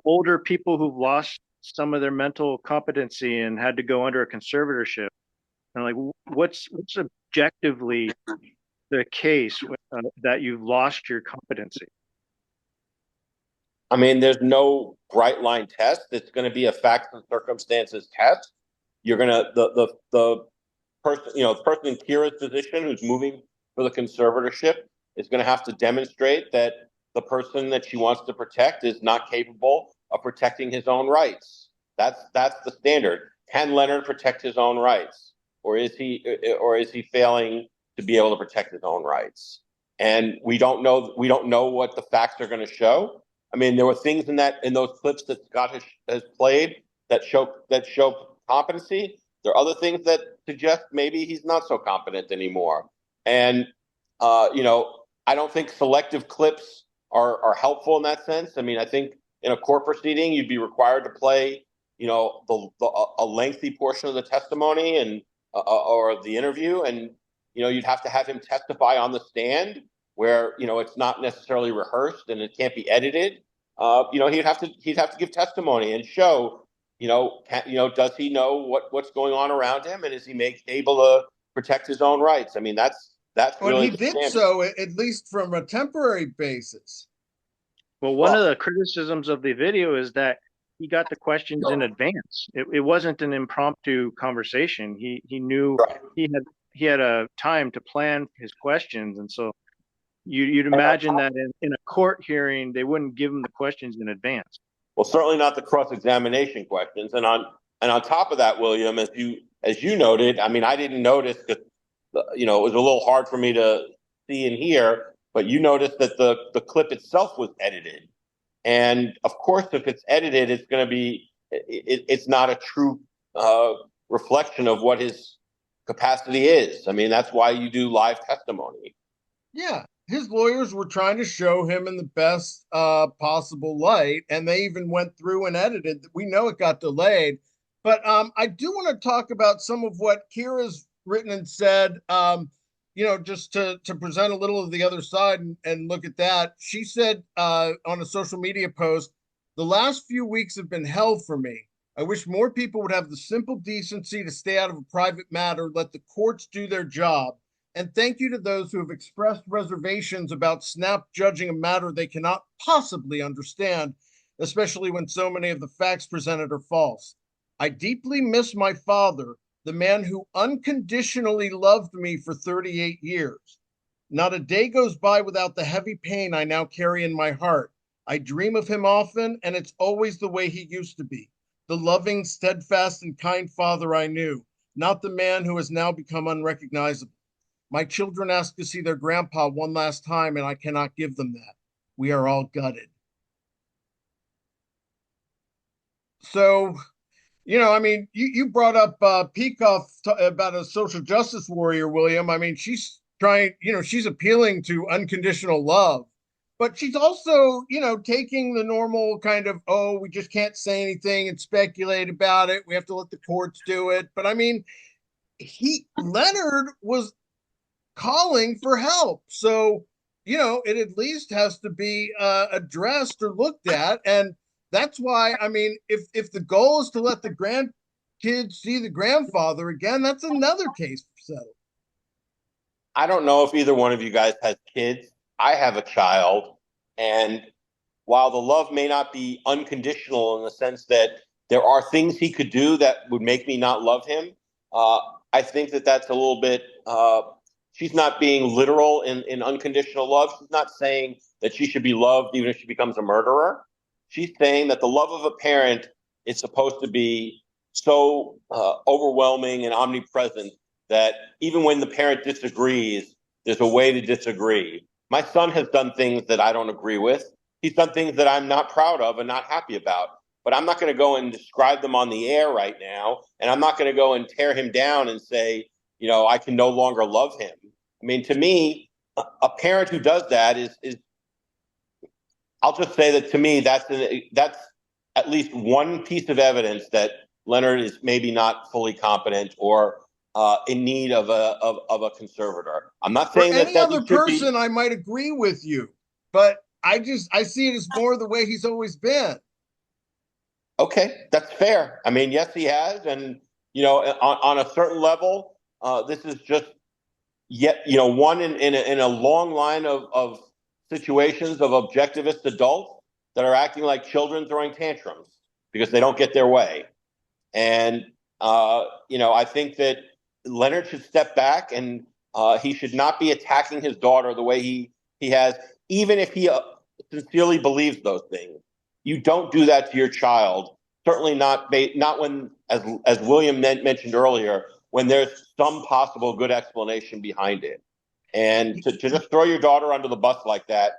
older people who've lost some of their mental competency and had to go under a conservatorship? And like, what's objectively the case that you've lost your competency? I mean, there's no bright line test. It's going to be a facts and circumstances test. You're going to the person, the person in Kira's position who's moving for the conservatorship is going to have to demonstrate that the person that she wants to protect is not capable of protecting his own rights. That's the standard. Can Leonard protect his own rights, or is he failing to be able to protect his own rights? And we don't know what the facts are going to show. I mean, there were things in those clips that Scott has played that show competency. There are other things that suggest maybe he's not so competent anymore. And I don't think selective clips are helpful in that sense. I mean, I think in a court proceeding, you'd be required to play, a lengthy portion of the testimony and or the interview, and you'd have to have him testify on the stand where it's not necessarily rehearsed and it can't be edited. He'd have to give testimony and show, does he know what's going on around him, and is he able to protect his own rights? I mean, that's Well, really he did standard. so at least from a temporary basis. Well, one of the criticisms of the video is that he got the questions in advance. It wasn't an impromptu conversation. He knew he had a time to plan his questions, and so you'd imagine that in a court hearing they wouldn't give him the questions in advance. Well, certainly not the cross-examination questions. And on top of that, William, as you noted, I mean, I didn't notice that it was a little hard for me to see and hear, but you noticed that the clip itself was edited. And of course, if it's edited, it's going to be it's not a true reflection of what his capacity is. I mean, that's why you do live testimony. Yeah, his lawyers were trying to show him in the best possible light, and they even went through and edited. We know it got delayed, but I do want to talk about some of what Kira's written and said. Just to present a little of the other side and look at that. She said on a social media post, "The last few weeks have been hell for me. I wish more people would have the simple decency to stay out of a private matter, let the courts do their job. And thank you to those who have expressed reservations about snap judging a matter they cannot possibly understand, especially when so many of the facts presented are false. I deeply miss my father, the man who unconditionally loved me for 38 years. Not a day goes by without the heavy pain I now carry in my heart. I dream of him often, and it's always the way he used to be. The loving, steadfast, and kind father I knew, not the man who has now become unrecognizable. My children ask to see their grandpa one last time, and I cannot give them that. We are all gutted." So, I mean, you brought up Peikoff about a social justice warrior, William. I mean, she's trying, she's appealing to unconditional love, but she's also, taking the normal kind of, oh, we just can't say anything and speculate about it. We have to let the courts do it. But I mean, Leonard was calling for help. So, it at least has to be addressed or looked at. And that's why, I mean, if the goal is to let the grandkids see the grandfather again, that's another case settled. I don't know if either one of you guys has kids. I have a child. And while the love may not be unconditional in the sense that there are things he could do that would make me not love him, I think that that's a little bit, she's not being literal in unconditional love. She's not saying that she should be loved even if she becomes a murderer. She's saying that the love of a parent is supposed to be so overwhelming and omnipresent that even when the parent disagrees, there's a way to disagree. My son has done things that I don't agree with. He's done things that I'm not proud of and not happy about. But I'm not going to go and describe them on the air right now. And I'm not going to go and tear him down and say, I can no longer love him. I mean, to me, a parent who does that is I'll just say that to me, that's at least one piece of evidence that Leonard is maybe not fully competent or in need of a conservator. I'm not saying For any that other person, I might agree with you, but I see it as more the way he's always been. Okay, that's fair. I mean, yes, he has, and on a certain level, this is just yet one in a long line of situations of objectivist adults that are acting like children throwing tantrums because they don't get their way, and I think that Leonard should step back and he should not be attacking his daughter the way he has, even if he sincerely believes those things. You don't do that to your child. Certainly not when, as William mentioned earlier, when there's some possible good explanation behind it. And to just throw your daughter under the bus like that,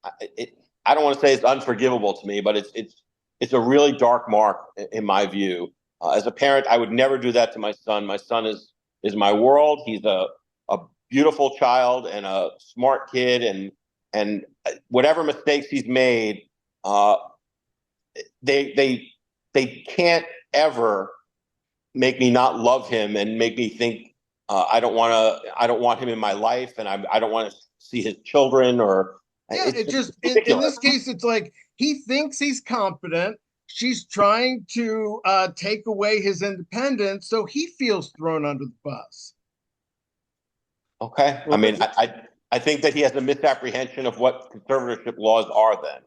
I don't want to say it's unforgivable to me, but it's a really dark mark in my view. As a parent, I would never do that to my son. My son is my world. He's a beautiful child and a smart kid, and whatever mistakes he's made, they can't ever make me not love him and make me think I don't want him in my life, and I don't want to see his children. Or it just in this case, it's like he thinks he's competent. She's trying to take away his independence, so he feels thrown under the bus. Okay, I mean, I think that he has a misapprehension of what conservatorship laws are. Then,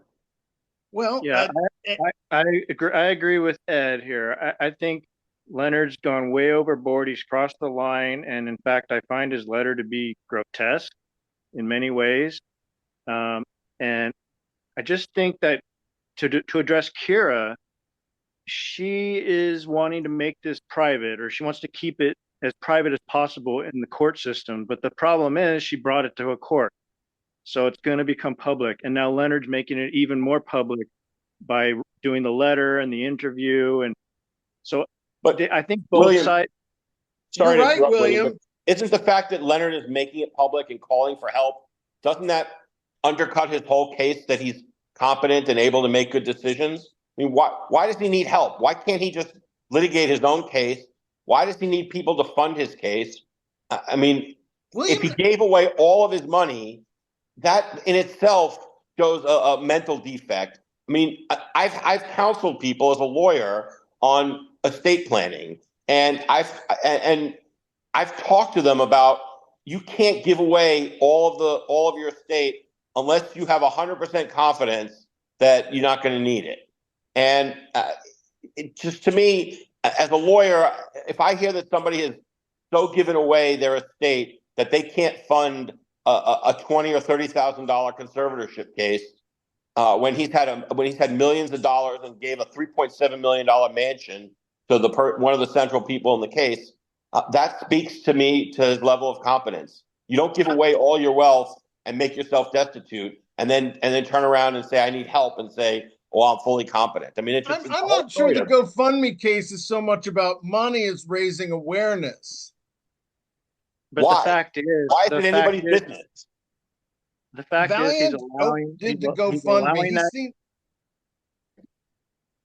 well, yeah, I agree with Ed here. I think Leonard's gone way overboard. He's crossed the line, and in fact, I find his letter to be grotesque in many ways. And I just think that to address Kira, she is wanting to make this private, or she wants to keep it as private as possible in the court system. But the problem is she brought it to a court. So it's going to become public. And now Leonard's making it even more public by doing the letter and the interview. And so I think both sides. Sorry, you're right, William. Isn't the fact that Leonard is making it public and calling for help, doesn't that undercut his whole case that he's competent and able to make good decisions? I mean, why does he need help? Why can't he just litigate his own case? Why does he need people to fund his case? I mean, William, if he gave away all of his money, that in itself shows a mental defect. I mean, I've counseled people as a lawyer on estate planning, and I've talked to them about you can't give away all of your estate unless you have 100% confidence that you're not going to need it. And it just, to me, as a lawyer, if I hear that somebody has so given away their estate that they can't fund a $20,000 or $30,000 conservatorship case, when he's had millions of dollars and gave a $3.7 million mansion to one of the central people in the case, that speaks to me to his level of competence. You don't give away all your wealth and make yourself destitute, and then turn around and say I need help and say, "Well, I'm fully competent." I mean, I'm not sure the GoFundMe case is so much about money as raising awareness. But Why? the fact is, Why is it anybody's business? The fact is, he's Valiant allowing. did the he's GoFundMe. allowing that.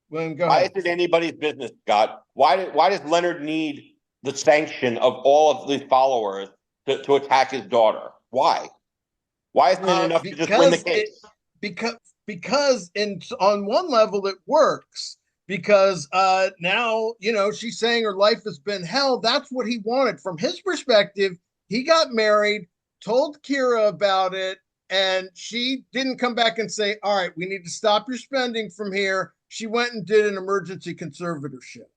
William, go Why ahead. is it anybody's business, Scott? Why does Leonard need the sanction of all of the followers to attack his daughter? Why? Why isn't it enough to just win the case? Because on one level it works, because now, you know, she's saying her life has been hell. That's what he wanted. From his perspective, he got married, told Kira about it, and she didn't come back and say, all right, we need to stop your spending from here. She went and did an emergency conservatorship.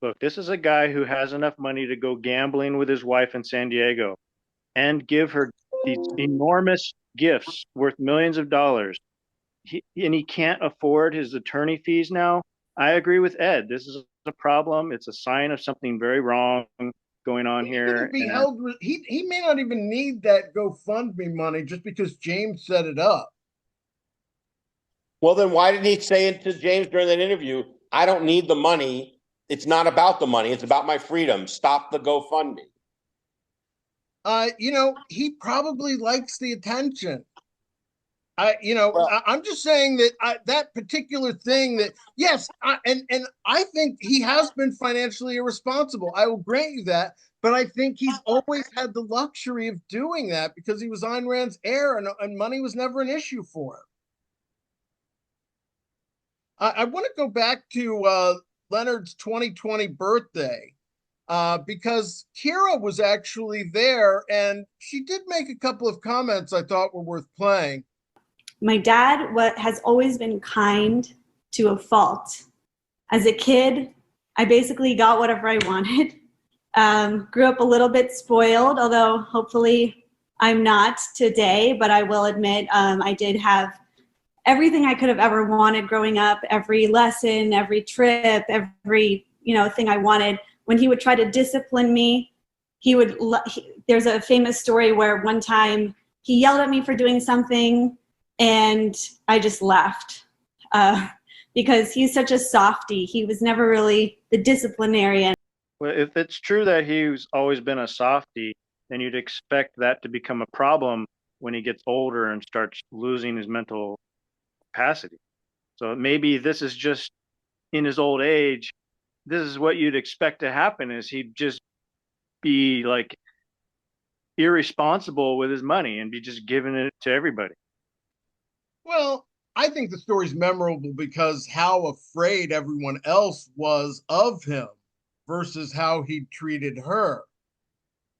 Look, this is a guy who has enough money to go gambling with his wife in San Diego and give her these enormous gifts worth millions of dollars. And he can't afford his attorney fees now. I agree with Ed. This is a problem. It's a sign of something very wrong going on here. He may not even need that GoFundMe money just because James set it up. Well, then why didn't he say it to James during that interview? I don't need the money. It's not about the money. It's about my freedom. Stop the GoFundMe. You know, he probably likes the attention. I'm just saying that that particular thing that, yes, and I think he has been financially irresponsible. I will grant you that, but I think he's always had the luxury of doing that because he was Ayn Rand's heir, and money was never an issue for him. I want to go back to Leonard's 2020 birthday because Kira was actually there, and she did make a couple of comments I thought were worth playing. My dad has always been kind to a fault. As a kid, I basically got whatever I wanted. Grew up a little bit spoiled, although hopefully I'm not today, but I will admit I did have everything I could have ever wanted growing up, every lesson, every trip, every thing I wanted. When he would try to discipline me, there's a famous story where one time he yelled at me for doing something and I just left because he's such a softie. He was never really the disciplinarian. Well, if it's true that he's always been a softie, then you'd expect that to become a problem when he gets older and starts losing his mental capacity. So maybe this is just in his old age, this is what you'd expect to happen, is he'd just be like irresponsible with his money and be just giving it to everybody. Well, I think the story's memorable because how afraid everyone else was of him versus how he treated her.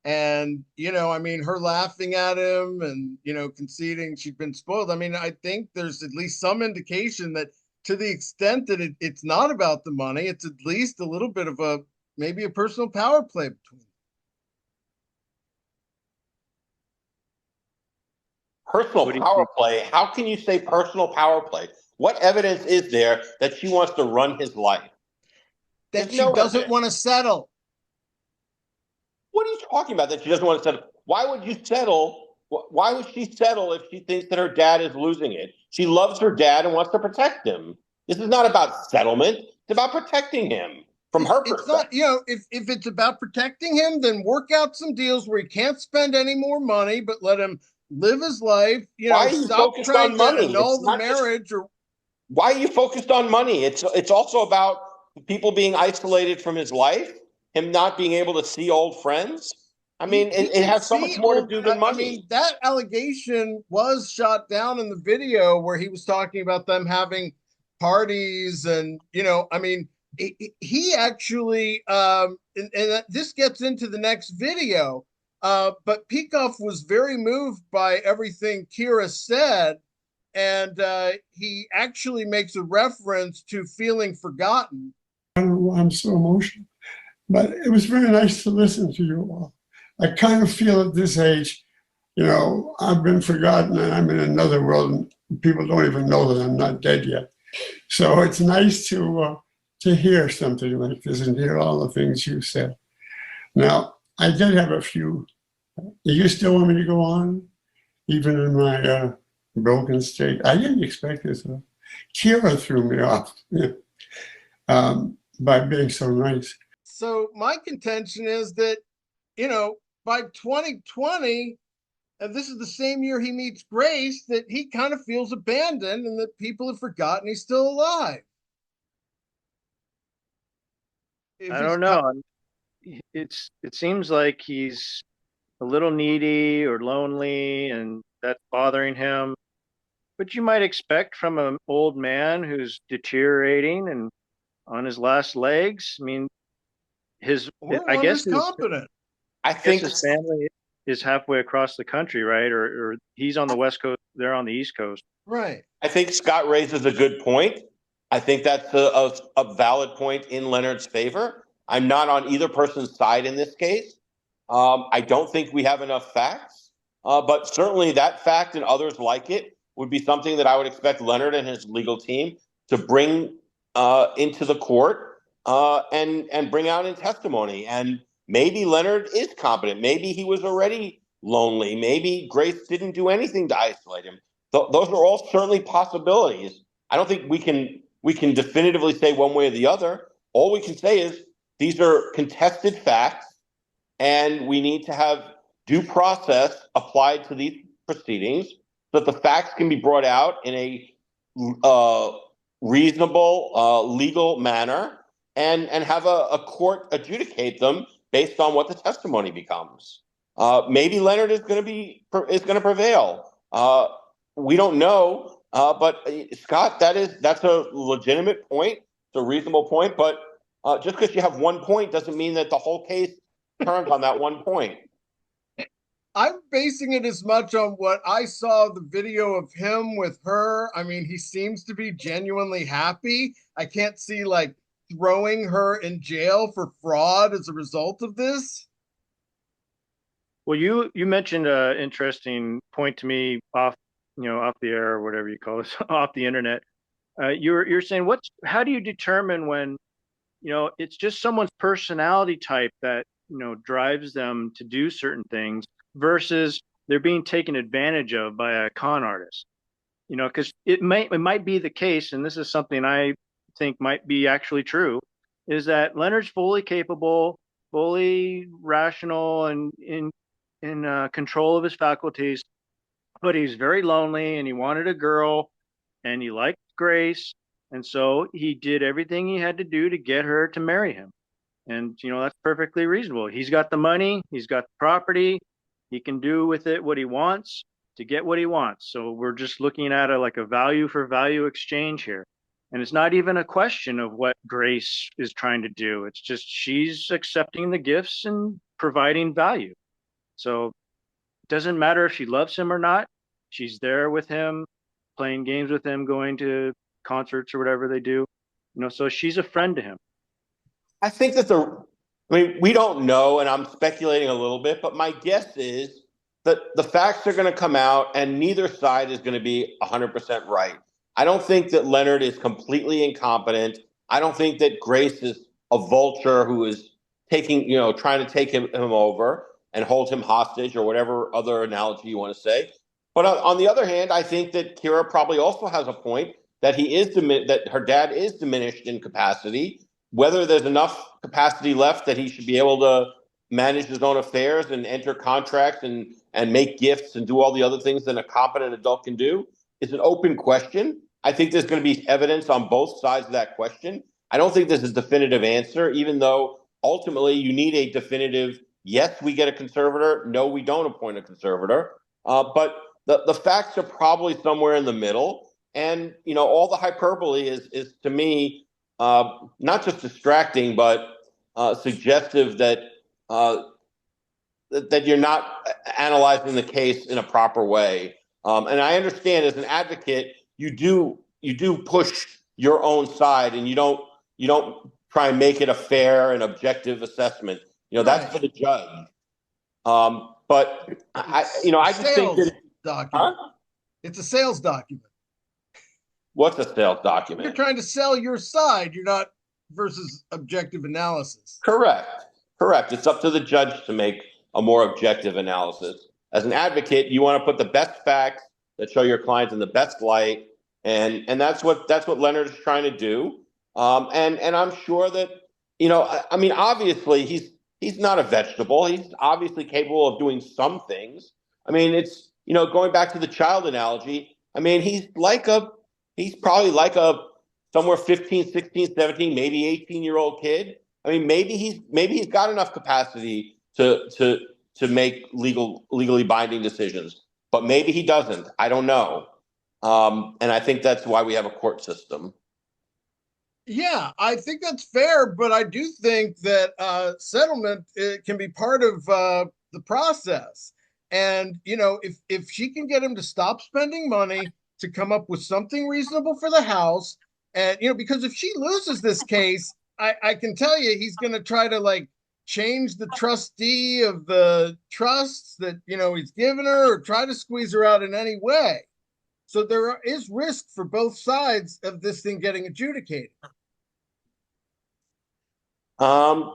And, her laughing at him and, conceding she'd been spoiled. I think there's at least some indication that to the extent that it's not about the money, it's at least a little bit of maybe a personal power play between them. Personal power play? How can you say personal power play? What evidence is there that she wants to run his life? That she doesn't want to settle. What are you talking about that she doesn't want to settle? Why would you settle? Why would she settle if she thinks that her dad is losing it? She loves her dad and wants to protect him. This is not about settlement. It's about protecting him from her perspective. It's not, if it's about protecting him, then work out some deals where he can't spend any more money, but let him live his life. Why are you stop focused trying on money? to annul the marriage. Why are you focused on money? It's also about people being isolated from his life, him not being able to see old friends. It has so much more to do than money. That allegation was shot down in the video where he was talking about them having parties and, he actually, and this gets into the next video, but Peikoff was very moved by everything Kira said, and he actually makes a reference to feeling forgotten. I don't know why I'm so emotional, but it was very nice to listen to you all. I kind of feel at this age, I've been forgotten and I'm in another world and people don't even know that I'm not dead yet. So it's nice to hear something like this and hear all the things you said. Now, I did have a few. Do you still want me to go on? Even in my broken state? I didn't expect this. Kira threw me off by being so nice. So my contention is that by 2020, and this is the same year he meets Grace, that he kind of feels abandoned and that people have forgotten he's still alive. I don't know. It seems like he's a little needy or lonely, and that's bothering him. But you might expect from an old man who's deteriorating and on his last legs. I mean, I guess competent. I think his family is halfway across the country, right? Or he's on the West Coast, they're on the East Coast. Right. I think Scott raises a good point. I think that's a valid point in Leonard's favor. I'm not on either person's side in this case. I don't think we have enough facts, but certainly that fact and others like it would be something that I would expect Leonard and his legal team to bring into the court and bring out in testimony. And maybe Leonard is competent. Maybe he was already lonely. Maybe Grace didn't do anything to isolate him. Those are all certainly possibilities. I don't think we can definitively say one way or the other. All we can say is these are contested facts, and we need to have due process applied to these proceedings so that the facts can be brought out in a reasonable legal manner and have a court adjudicate them based on what the testimony becomes. Maybe Leonard is going to prevail. We don't know, but Scott, that's a legitimate point. It's a reasonable point, but just because you have 1 point doesn't mean that the whole case turns on that 1 point. I'm basing it as much on what I saw the video of him with her. I mean, he seems to be genuinely happy. I can't see like throwing her in jail for fraud as a result of this. Well, you mentioned an interesting point to me off the air or whatever you call it, off the internet. You're saying how do you determine when, it's just someone's personality type that, drives them to do certain things versus they're being taken advantage of by a con artist, because it might be the case. And this is something I think might be actually true, is that Leonard's fully capable, fully rational, and in control of his faculties, but he's very lonely and he wanted a girl and he liked Grace. And so he did everything he had to do to get her to marry him. And, that's perfectly reasonable. He's got the money, he's got the property, he can do with it what he wants to get what he wants. So we're just looking at a value for value exchange here. And it's not even a question of what Grace is trying to do. It's just she's accepting the gifts and providing value. So it doesn't matter if she loves him or not. She's there with him, playing games with him, going to concerts or whatever they do. So she's a friend to him. I think that we don't know, and I'm speculating a little bit, but my guess is that the facts are going to come out and neither side is going to be 100% right. I don't think that Leonard is completely incompetent. I don't think that Grace is a vulture who is trying to take him over and hold him hostage or whatever other analogy you want to say. But on the other hand, I think that Kira probably also has a point that that her dad is diminished in capacity. Whether there's enough capacity left that he should be able to manage his own affairs and enter contracts and make gifts and do all the other things that a competent adult can do is an open question. I think there's going to be evidence on both sides of that question. I don't think there's a definitive answer, even though ultimately you need a definitive, yes, we get a conservator, no, we don't appoint a conservator. But the facts are probably somewhere in the middle. And, all the hyperbole is to me, not just distracting, but suggestive that you're not analyzing the case in a proper way. And I understand as an advocate, you do push your own side, and you don't try and make it a fair and objective assessment. That's for the judge. But I just think that document. Huh? It's a sales document. What's a sales document? You're trying to sell your side. You're not versus objective analysis. Correct. It's up to the judge to make a more objective analysis. As an advocate, you want to put the best facts that show your clients in the best light, and that's what Leonard is trying to do. And I'm sure that obviously He's not a vegetable. He's obviously capable of doing some things. I mean, it's, going back to the child analogy. I mean, he's probably like a somewhere 15, 16, 17, maybe 18-year-old kid. I mean, maybe he's got enough capacity to make legally binding decisions, but maybe he doesn't. I don't know. And I think that's why we have a court system. Yeah, I think that's fair, but I do think that settlement can be part of the process. And if she can get him to stop spending money, to come up with something reasonable for the house, and because if she loses this case, I can tell you he's going to try to like change the trustee of the trusts that he's given her, or try to squeeze her out in any way. So there is risk for both sides of this thing getting adjudicated. To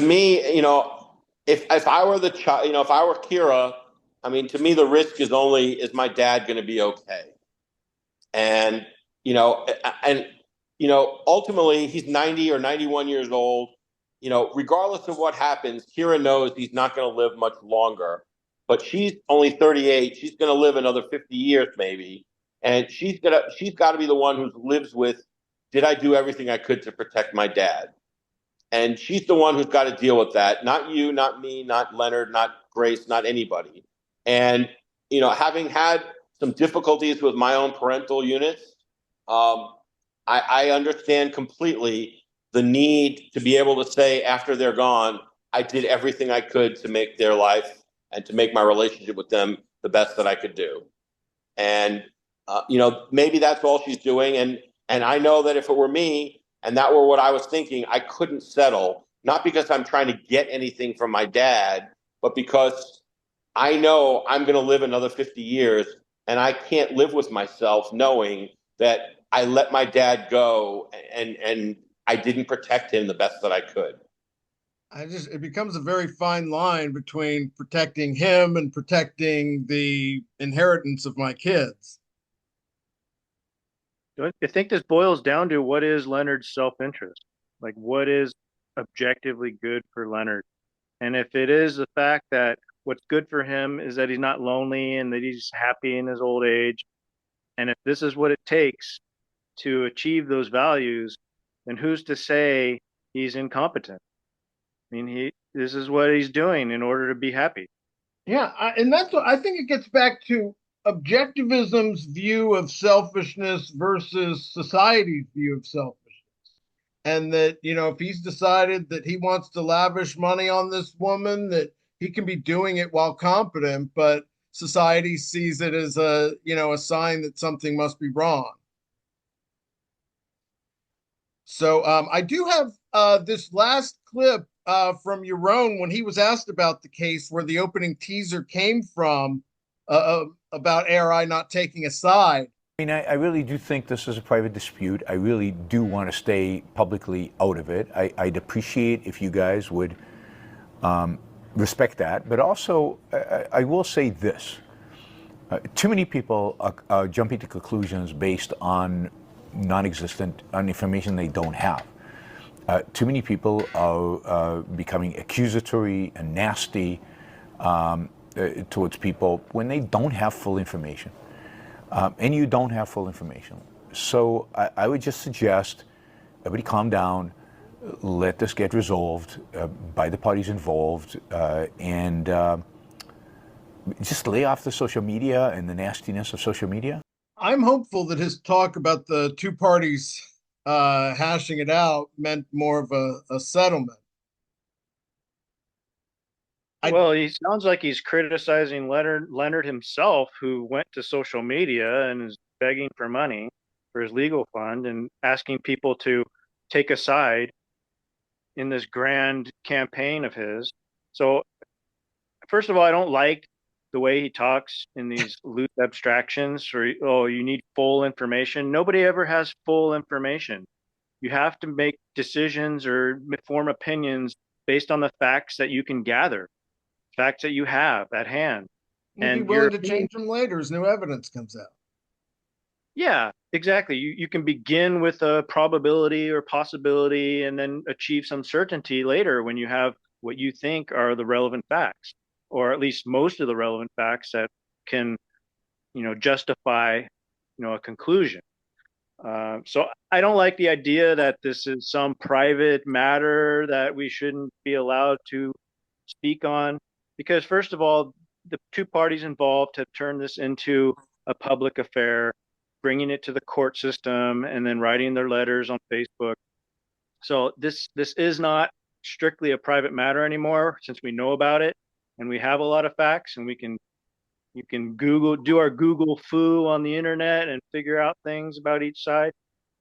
me, if I were the child, if I were Kira, I mean, to me, the risk is only, is my dad going to be okay? And, ultimately he's 90 or 91 years old. Regardless of what happens, Kira knows he's not going to live much longer, but she's only 38. She's going to live another 50 years maybe. And she's got to be the one who lives with, did I do everything I could to protect my dad? And she's the one who's got to deal with that. Not you, not me, not Leonard, not Grace, not anybody. And, having had some difficulties with my own parental units, I understand completely the need to be able to say after they're gone, I did everything I could to make their life and to make my relationship with them the best that I could do. And, maybe that's all she's doing. And I know that if it were me and that were what I was thinking, I couldn't settle, not because I'm trying to get anything from my dad, but because I know I'm going to live another 50 years and I can't live with myself knowing that I let my dad go and I didn't protect him the best that I could. It becomes a very fine line between protecting him and protecting the inheritance of my kids. Don't you think this boils down to what is Leonard's self-interest? Like, what is objectively good for Leonard? And if it is the fact that what's good for him is that he's not lonely and that he's happy in his old age, and if this is what it takes to achieve those values, then who's to say he's incompetent? I mean, this is what he's doing in order to be happy. Yeah, and that's what I think it gets back to objectivism's view of selfishness versus society's view of selfishness. And that, if he's decided that he wants to lavish money on this woman, that he can be doing it while competent, but society sees it as a sign that something must be wrong. So I do have this last clip from Yaron when he was asked about the case, where the opening teaser came from, about ARI not taking a side. I mean, I really do think this is a private dispute. I really do want to stay publicly out of it. I'd appreciate if you guys would respect that. But also, I will say this. Too many people are jumping to conclusions based on non-existent, on information they don't have. Too many people are becoming accusatory and nasty towards people when they don't have full information. And you don't have full information. So I would just suggest everybody calm down, let this get resolved by the parties involved, and just lay off the social media and the nastiness of social media. I'm hopeful that his talk about the two parties hashing it out meant more of a settlement. Well, he sounds like he's criticizing Leonard himself, who went to social media and is begging for money for his legal fund and asking people to take a side in this grand campaign of his. So, first of all, I don't like the way he talks in these loose abstractions, or, oh, you need full information. Nobody ever has full information. You have to make decisions or form opinions based on the facts that you can gather, facts that you have at hand. And be willing to change them later as new evidence comes out. Yeah, Exactly. You can begin with a probability or possibility and then achieve some certainty later when you have what you think are the relevant facts, or at least most of the relevant facts that can, justify, a conclusion. So I don't like the idea that this is some private matter that we shouldn't be allowed to speak on, because first of all, the two parties involved have turned this into a public affair, bringing it to the court system and then writing their letters on Facebook. So this is not strictly a private matter anymore, since we know about it and we have a lot of facts, and you can do our Google foo on the internet and figure out things about each side.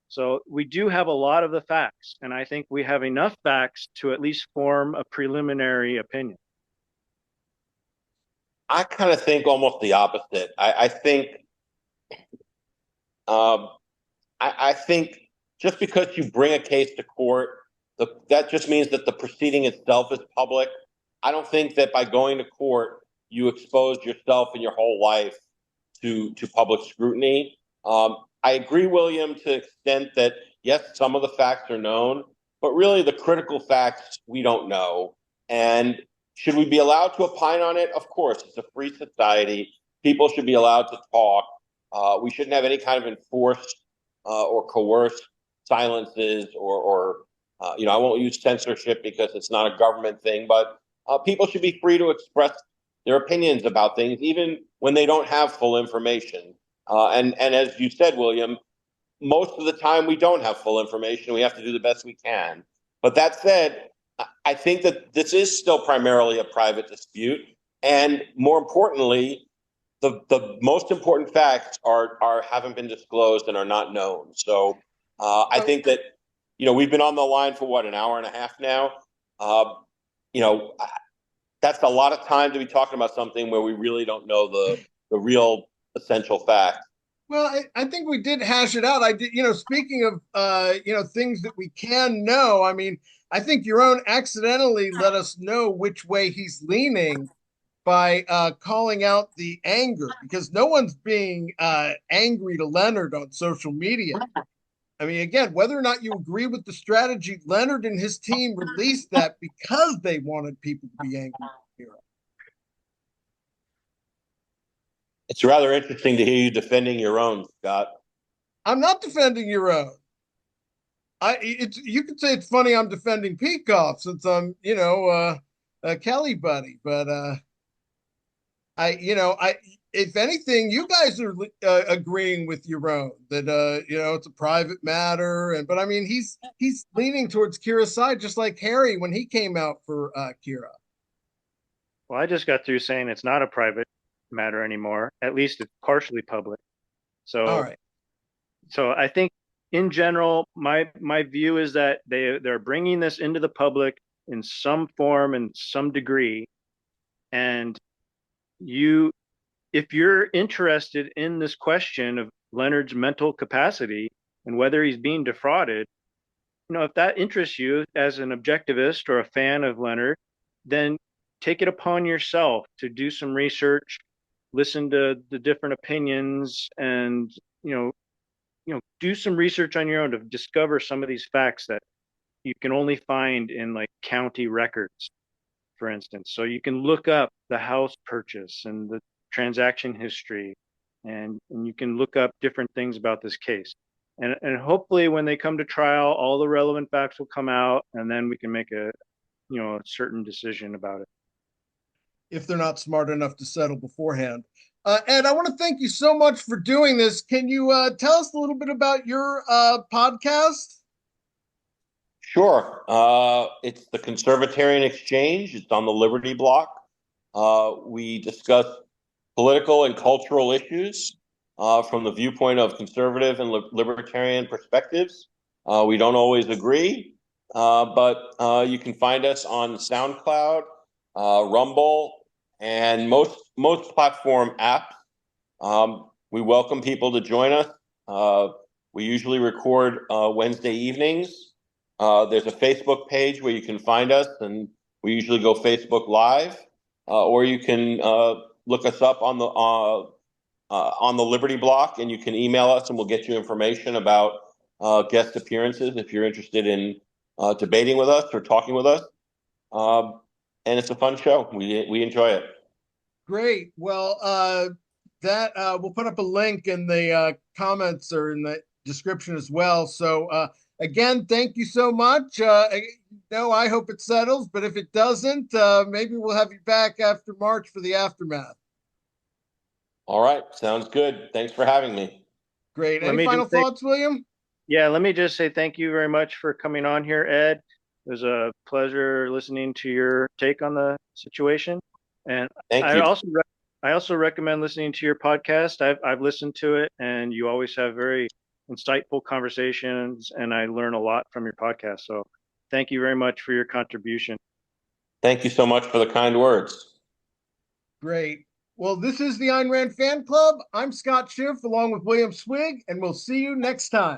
So we do have a lot of the facts, and I think we have enough facts to at least form a preliminary opinion. I kind of think almost the opposite. I think I think just because you bring a case to court, that just means that the proceeding itself is public. I don't think that by going to court, you expose yourself and your whole life to public scrutiny. I agree, William, to the extent that, yes, some of the facts are known, but really the critical facts we don't know. And should we be allowed to opine on it? Of course, it's a free society. People should be allowed to talk. We shouldn't have any kind of enforced or coerced silences or I won't use censorship because it's not a government thing, but people should be free to express their opinions about things, even when they don't have full information. And as you said, William, most of the time we don't have full information. We have to do the best we can. But that said, I think that this is still primarily a private dispute. And more importantly, the most important facts are haven't been disclosed and are not known. So I think that, we've been on the line for an hour and a half now. That's a lot of time to be talking about something where we really don't know the real essential facts. Well, I think we did hash it out. I did, speaking of, things that we can know, I mean, I think Yaron accidentally let us know which way he's leaning by calling out the anger, because no one's being angry to Leonard on social media. I mean, again, whether or not you agree with the strategy, Leonard and his team released that because they wanted people to be angry at Yaron. It's rather interesting to hear you defending your own, Scott. I'm not defending your own. You could say it's funny I'm defending Peikoff since I'm, a Kelly buddy, but if anything, you guys are agreeing with Yaron that it's a private matter, but I mean he's leaning towards Kira's side, just like Harry when he came out for Kira. Well, I just got through saying it's not a private matter anymore. At least it's partially public. So, all right. So I think in general, my view is that they're bringing this into the public in some form and some degree, and if you're interested in this question of Leonard's mental capacity and whether he's being defrauded, if that interests you as an objectivist or a fan of Leonard, then take it upon yourself to do some research, listen to the different opinions, and do some research on your own to discover some of these facts that you can only find in like county records, for instance. So you can look up the house purchase and the transaction history, and you can look up different things about this case. And hopefully when they come to trial, all the relevant facts will come out, and then we can make a certain decision about it. If they're not smart enough to settle beforehand. Ed, I want to thank you so much for doing this. Can you tell us a little bit about your podcast? Sure. It's the Conservatarian Exchange. It's on the Liberty Block. We discuss political and cultural issues from the viewpoint of conservative and libertarian perspectives. We don't always agree, but you can find us on SoundCloud, Rumble, and most platform apps. We welcome people to join us. We usually record Wednesday evenings. There's a Facebook page where you can find us, and we usually go Facebook Live, or you can look us up on on the Liberty Block, and you can email us, and we'll get you information about guest appearances if you're interested in debating with us or talking with us. And it's a fun show. We enjoy it. Great. Well, that we'll put up a link in the comments or in the description as well. So again, thank you so much. I hope it settles, but if it doesn't, maybe we'll have you back after March for the aftermath. All right. Sounds good. Thanks for having me. Great. Any final thoughts, William? Yeah, let me just say thank you very much for coming on here, Ed. It was a pleasure listening to your take on the situation. And Thank you. I also recommend listening to your podcast. I've listened to it, and you always have very insightful conversations, and I learn a lot from your podcast. So thank you very much for your contribution. Thank you so much for the kind words. Great. Well, this is the Ayn Rand Fan Club. I'm Scott Schiff along with William Swig, and we'll see you next time.